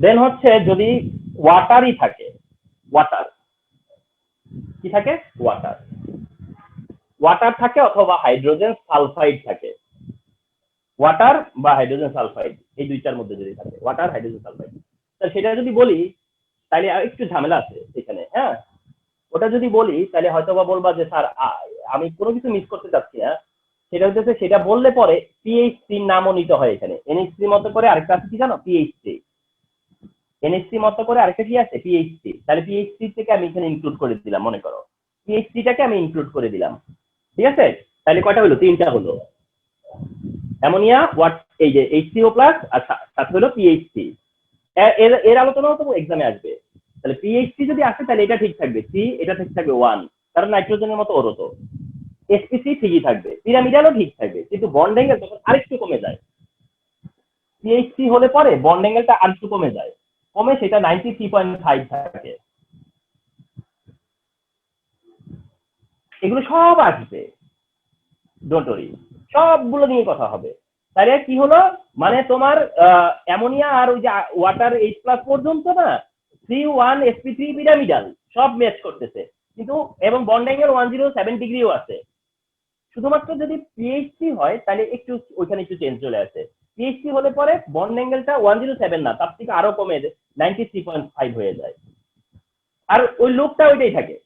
দেন হচ্ছে যদি ওয়াটারই থাকে, ওয়াটার কি থাকে? ওয়াটার, ওয়াটার থাকে অথবা হাইড্রোজেন সালফাইড থাকে, ওয়াটার বা হাইড্রোজেন সালফাইড, এই দুইটার মধ্যে যদি থাকে, ওয়াটার, হাইড্রোজেন সালফাইড, তাহলে সেটা যদি বলি তাহলে একটু ঝামেলা আছে এখানে। হ্যাঁ, ওটা যদি বলি তাহলে হয়তো বা বলবা যে স্যার আমি কোনো কিছু মিস করতে চাচ্ছি না, সেটা হচ্ছে সেটা বললে পরে পিএইচসি নামও নিতে হয় এখানে। এনএইচসি মতো করে আরেকটা আছে কি জানো? পিএইচসি। এনএইচসি মতো করে আরেকটা কি আছে? পিএইচসি। তাহলে পিএইচসি থেকে আমি এখানে ইনক্লুড করে দিলাম, মনে করো পিএইচসিটাকে আমি ইনক্লুড করে দিলাম, ঠিক আছে? তাহলে কয়টা হলো? 3টা হলো, অ্যামোনিয়া, এই যে H3O+, আর সাথে হলো পিএইচসি। এর আলোচনাও তো এক্সামে আসবে। তাহলে পিএইচসি যদি আসে তাহলে এটা ঠিক থাকবে, সি এটা ঠিক থাকবে 1, কারণ নাইট্রোজেনের মতো ওরও তো। sp3 ঠিকই থাকবে, পিরামিডালও ঠিক থাকবে, কিন্তু বন্ড অ্যাঙ্গেল তখন আরেকটু কমে যায়। পিএইচসি হলে পরে বন্ড অ্যাঙ্গেলটা আরেকটু কমে যায়, কমে সেটা 93.5 থাকে। এগুলো সব আসবে, ডোন্ট ওয়ারি, সবগুলো নিয়ে কথা হবে। তাহলে কি হলো, মানে তোমার অ্যামোনিয়া আর ওই যে ওয়াটার H+ পর্যন্ত না, 3, 1, sp3 পিরামিডাল সব ম্যাচ করতেছে, কিন্তু এবং বন্ড অ্যাঙ্গেল 107 ডিগ্রিও আছে। শুধুমাত্র যদি পিএইচসি হয় তাহলে একটু ওইখানে একটু চেঞ্জ চলে আসে। পিএইচসি হলে পরে বন্ড অ্যাঙ্গেলটা 107 না, তার থেকে আরো কমে 93.5 হয়ে যায়, আর ওই লুকটা ওইটাই থাকে,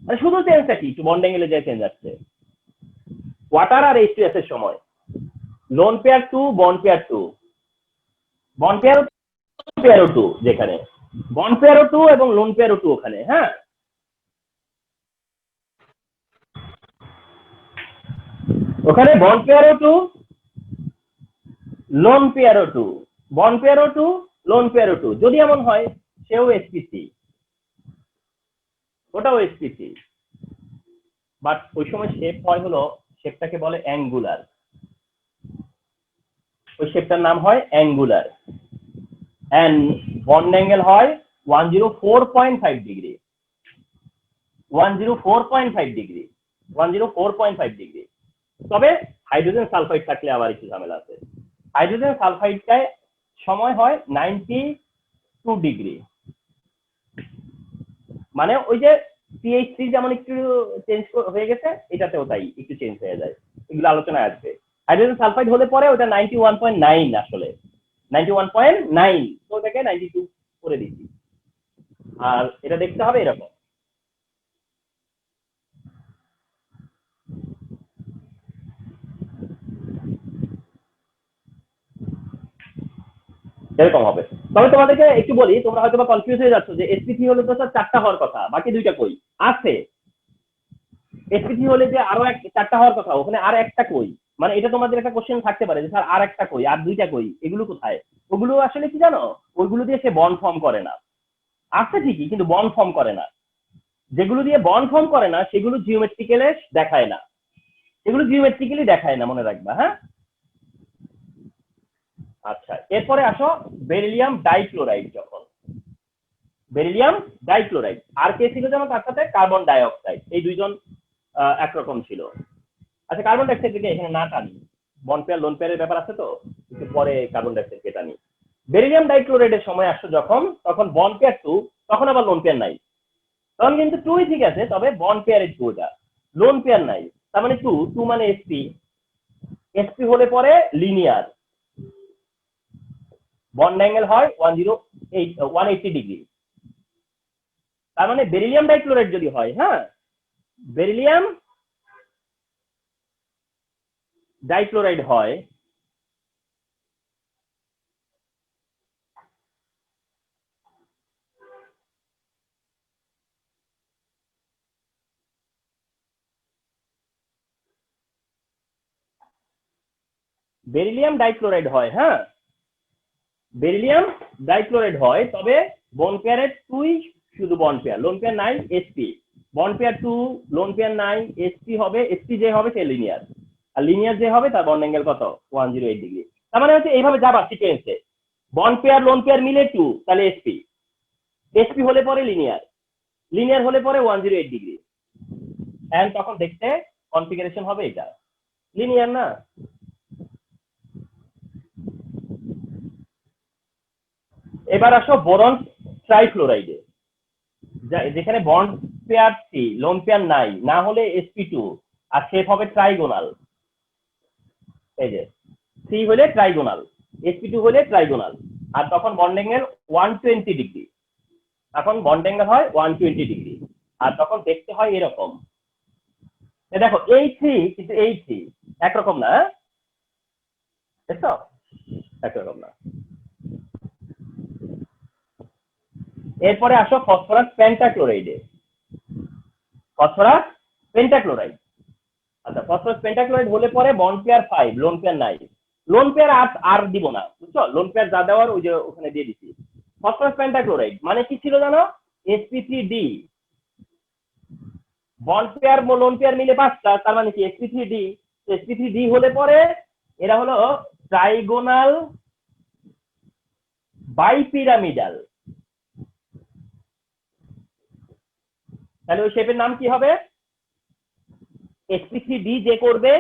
মানে শুধু চেঞ্জটা কি একটু বন্ড অ্যাঙ্গেলে যে চেঞ্জ আসছে। ওয়াটার আর H2S এর সময় lone pair 2, bond pair 2, bond pair পেয়ারও টু, যেখানে বন্ড পেয়ারও টু এবং লোন পেয়ারও টু ওখানে, হ্যাঁ। ওখানে বন্ড পেয়ারও টু, লোন পেয়ারও টু, বন্ড পেয়ারও টু, লোন পেয়ারও টু, যদি এমন হয় সেও এসপিসি, ওটাও এসপিসি, বাট ওই সময় শেপ হয় হলো, শেপটাকে বলে অ্যাঙ্গুলার, ওই শেপটার নাম হয় অ্যাঙ্গুলার, এন্ড বন্ড অ্যাঙ্গেল হয় 104.5 ডিগ্রি, 104.5 ডিগ্রি, 104.5 ডিগ্রি। তবে হাইড্রোজেন সালফাইড থাকলে আবার একটু ঝামেলা আছে। হাইড্রোজেন সালফাইডটায় সময় হয় 92 ডিগ্রি, মানে ওই যে CH3 যেমন একটু চেঞ্জ হয়ে গেছে, এটাতেও তাই একটু চেঞ্জ হয়ে যায়, এগুলো আলোচনায় আসবে। হাইড্রোজেন সালফাইড হলে পরে ওটা 91.9, আসলে 91.9, তো ওটাকে 92 করে দিচ্ছি, আর এটা দেখতে হবে এরকম। এরকম হবে। তবে তোমাদেরকে একটু বলি, তোমরা হয়তো বা কনফিউজ হয়ে যাচ্ছ যে sp3 হলে তো স্যার 4টা হওয়ার কথা, বাকি 2টা কই আছে? sp3 হলে যে আরো 4টা হওয়ার কথা, ওখানে আর একটা কই? মানে এটা তোমাদের একটা কোশ্চেন থাকতে পারে যে স্যার আর একটা কই, আর 2টা কই, এগুলো কোথায়? ওগুলো আসলে কি জানো, ওইগুলো দিয়ে সে বন্ড ফর্ম করে না, আছে ঠিকই কিন্তু বন্ড ফর্ম করে না। যেগুলো দিয়ে বন্ড ফর্ম করে না সেগুলো জিওমেট্রিক্যালি দেখায় না, এগুলো জিওমেট্রিক্যালি দেখায় না, মনে রাখবা, হ্যাঁ। আচ্ছা, এরপরে আসো বেরিলিয়াম ডাইক্লোরাইড। যখন বেরিলিয়াম ডাইক্লোরাইড, আর কে ছিল যেন তার সাথে? কার্বন ডাই অক্সাইড, এই দুইজন একরকম ছিল। আচ্ছা, কার্বন ডাই অক্সাইডকে এখানে না টানি, বন্ড পেয়ার লোন পেয়ারের ব্যাপার আছে তো, একটু পরে কার্বন ডাই অক্সাইডকে টানি। বেরিলিয়াম ডাইক্লোরাইডের সময় আসছো যখন, তখন বন্ড পেয়ার টু, তখন আবার লোন পেয়ার নাই, তখন কিন্তু টুই ঠিক আছে, তবে বন্ড পেয়ারের টু, ওটা লোন পেয়ার নাই, তার মানে টু, টু মানে এসপি, এসপি হলে পরে লিনিয়ার, বন্ড অ্যাঙ্গেল হয় 180 ডিগ্রি। তার মানে বেরিলিয়াম ডাইক্লোরাইড যদি হয়, হ্যাঁ, বেরিলিয়াম ডাইক্লোরাইড হয়, বেরিলিয়াম ডাইক্লোরাইড হয়, হ্যাঁ, বেরিলিয়াম ডাইক্লোরাইড হয়, তবে বন্ড পেয়ারের টুই শুধু বন্ড পেয়ার, লোন পেয়ার নাই, sp, bond pair two, lone pair নাই, এসপি হবে, এসপি যে হবে সে লিনিয়ার, আর লিনিয়ার যে হবে তার বন্ড অ্যাঙ্গেল কত? 108 ডিগ্রি। তার মানে হচ্ছে এইভাবে যাবা সিকোয়েন্সে, বন্ড পেয়ার লোন পেয়ার মিলে টু, তাহলে এসপি, এসপি হলে পরে লিনিয়ার, লিনিয়ার হলে পরে 108 ডিগ্রি, এন্ড তখন দেখতে কনফিগারেশন হবে এটা, লিনিয়ার না। এবার আসো বোরন ট্রাইফ্লোরাইডে, যেখানে বন্ড পেয়ার সি, লোন পেয়ার নাই, না হলে sp2, আর শেপ হবে ট্রাইগোনাল, এই যে সি হলে ট্রাইগোনাল, sp2 হলে ট্রাইগোনাল, আর তখন বন্ড অ্যাঙ্গেল 120 ডিগ্রি, এখন বন্ড অ্যাঙ্গেল হয় 120 ডিগ্রি, আর তখন দেখতে হয় এরকম। দেখো এই থ্রি কিন্তু এই থ্রি একরকম না, দেখছো, একরকম না। এরপরে আসো ফসফরাস পেন্টাক্লোরাইডে, ফসফরাস পেন্টাক্লোরাইড। আচ্ছা, ফসফরাস পেন্টাক্লোরাইড হলে পরে বন্ড পেয়ার 5, লোন পেয়ার নাই, লোন পেয়ার আর দিব না, বুঝছো, লোন পেয়ার যা দেওয়ার ওই যে ওখানে দিয়ে দিচ্ছি। ফসফরাস পেন্টাক্লোরাইড মানে কি ছিল জানো? sp3d, bond pair lone pair মিলে 5টা, তার মানে কি sp3d, sp3d হলে পরে এরা হলো ট্রাইগোনাল বাইপিরামিডাল, তাহলে ওই শেপের নাম কি হবে? sp3d যে করবে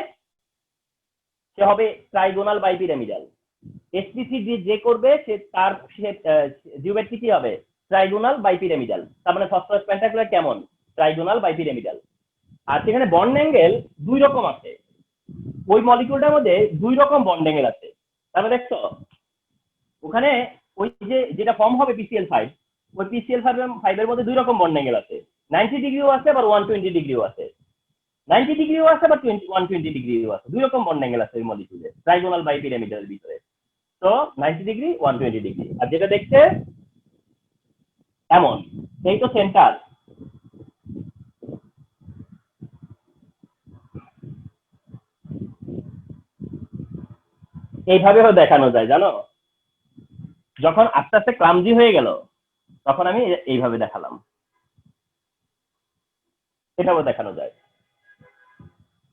সে হবে ট্রাইগোনাল বাইপিরামিডাল, sp3d যে করবে সে তার জিওমেট্রি কি হবে? ট্রাইগোনাল বাইপিরামিডাল, তার মানে ফসফরাস পেন্টাক্লোরাইড কেমন? ট্রাইগোনাল বাইপিরামিডাল। আর সেখানে বন্ড অ্যাঙ্গেল দুই রকম আছে, ওই মলিকিউলটার মধ্যে দুই রকম বন্ড অ্যাঙ্গেল আছে, তাহলে দেখছো ওখানে ওই যে যেটা ফর্ম হবে PCl5, ওই PCl5 এর মধ্যে দুই রকম বন্ড অ্যাঙ্গেল আছে, 90 ডিগ্রিও আছে আবার 120 ডিগ্রিও আছে, 90 ডিগ্রিও আছে আবার 120 ডিগ্রিও আছে, দুই রকম বন্ড অ্যাঙ্গেল আছে ওই মলিকিউলে ট্রাইগোনাল বাইপিরামিডালের ভিতরে। তো 90 ডিগ্রি 120 ডিগ্রি। আর যেটা দেখছে এমন, এই তো সেন্টার। এইভাবেও দেখানো যায় জানো, যখন আস্তে আস্তে ক্লামজি হয়ে গেল তখন আমি এইভাবে দেখালাম, এটাও দেখানো যায়।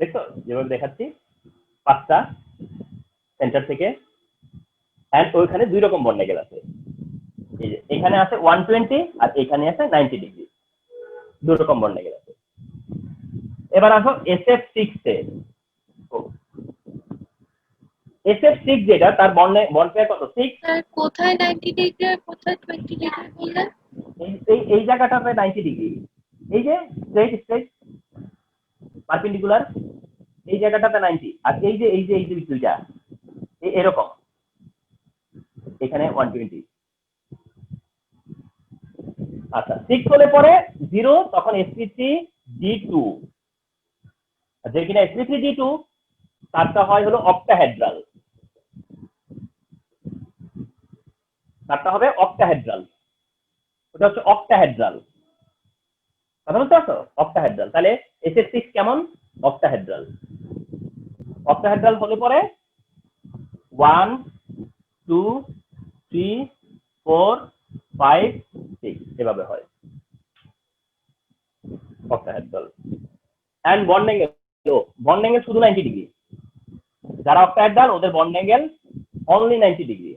দেখছো যেভাবে দেখাচ্ছি, 5টা সেন্টার থেকে, এন্ড ওইখানে 2 রকম বন্ড অ্যাঙ্গেল আছে। এই যে এখানে আছে 120 আর এখানে আছে 90 ডিগ্রি, 2 রকম বন্ড অ্যাঙ্গেল আছে। এবার আসো SF6 এ। SF6 যেটা, তার বন্ড পেয়ার কত? 6। স্যার কোথায় 90 ডিগ্রি আর কোথায় 20 ডিগ্রি বললেন? এই জায়গাটাতে 90 ডিগ্রি, এই যে স্ট্রেট পারপেন্ডিকুলার, এই জায়গাটাতে 90, আর এই যে দুইটা এরকম, এখানে 120। আচ্ছা 6 হলে পরে 0, তখন sp3d2, যে কিনা sp3d2 তারটা হয় হলো অক্টাহেড্রাল, তারটা হবে অক্টাহেড্রাল, ওটা হচ্ছে অক্টাহেড্রাল। কথা বলতে পারছো? অক্টাহেড্রাল। তাহলে SF6 কেমন? অক্টাহেড্রাল। অক্টাহেড্রাল হলে পরে 1 2 3 4 5 6 এভাবে হয় অক্টাহেড্রাল। এন্ড বন্ড অ্যাঙ্গেল শুধু 90 ডিগ্রি। যারা অক্টাহেড্রাল ওদের বন্ড অ্যাঙ্গেল অনলি 90 ডিগ্রি,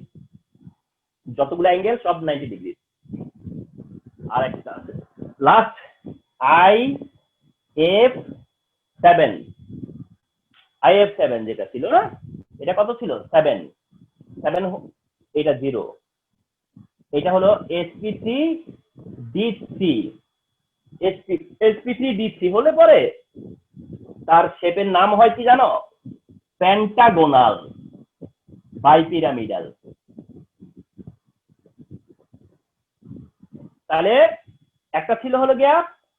যতগুলো অ্যাঙ্গেল সব 90 ডিগ্রি। আর একটা লাস্ট IF7 যেটা ছিল না, এটা কত ছিল? 7, এটা 0, এটা হলো sp3d3। sp3d3 হলে পরে তার শেপের নাম হয় কি জানো? পেন্টাগোনাল বাইপিরামিডাল। তাহলে একটা ছিল হলো গিয়া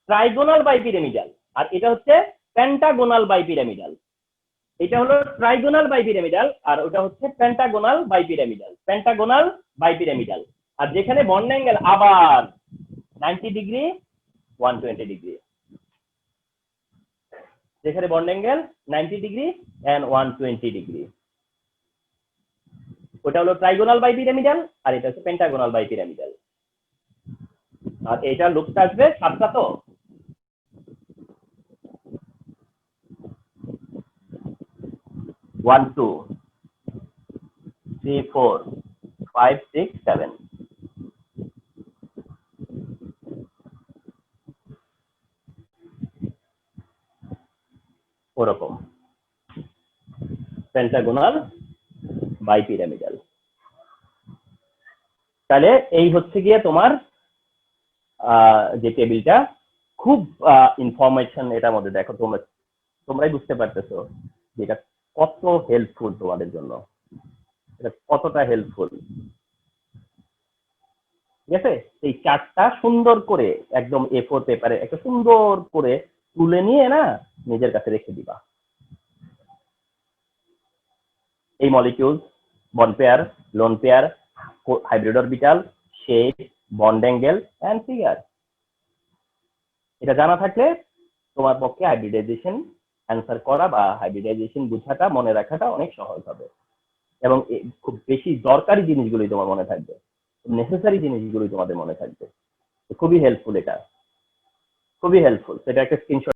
ট্রাইগোনাল বাইপিরামিডাল, আর এটা হচ্ছে পেন্টাগোনাল বাইপিরামিডাল। এটা হলো ট্রাইগোনাল বাইপিরামিডাল আর ওটা হচ্ছে পেন্টাগোনাল বাইপিরামিডাল। আর যেখানে বন্ড অ্যাঙ্গেল আবার 90 ডিগ্রি 120 ডিগ্রি, যেখানে bond angle 90 degree and 120 degree, ওটা হলো ট্রাইগোনাল বাইপিরামিডাল আর এটা হচ্ছে পেন্টাগোনাল বাইপিরামিডাল। আর এটা লুকটা আসবে 7টা, তো 1 2 3 4 5 6 7। ওরকম পেন্টাগোনাল বাইপিরামিডাল। তাহলে এই হচ্ছে গিয়ে তোমার যে টেবিলটা, খুব ইনফরমেশন এটার মধ্যে। দেখো তোমরাই বুঝতে পারতেছো যে এটা কত হেল্পফুল তোমাদের জন্য, এটা কতটা হেল্পফুল। ঠিক আছে? এই চার্টটা সুন্দর করে একদম A4 পেপারে একটা সুন্দর করে তুলে নিয়ে না নিজের কাছে রেখে দিবা। এই molecule, bond pair, lone pair, hybrid orbital, shape, bond angle and figure, এটা জানা থাকলে তোমার পক্ষে হাইব্রিডাইজেশন অ্যান্সার করা বা হাইব্রিডাইজেশন বোঝাটা মনে রাখাটা অনেক সহজ হবে, এবং খুব বেশি দরকারি জিনিসগুলোই তোমার মনে থাকবে, নেসেসারি জিনিসগুলোই তোমাদের মনে থাকবে। খুবই হেল্পফুল, এটা খুবই হেল্পফুল। সেটা একটা স্ক্রিনশট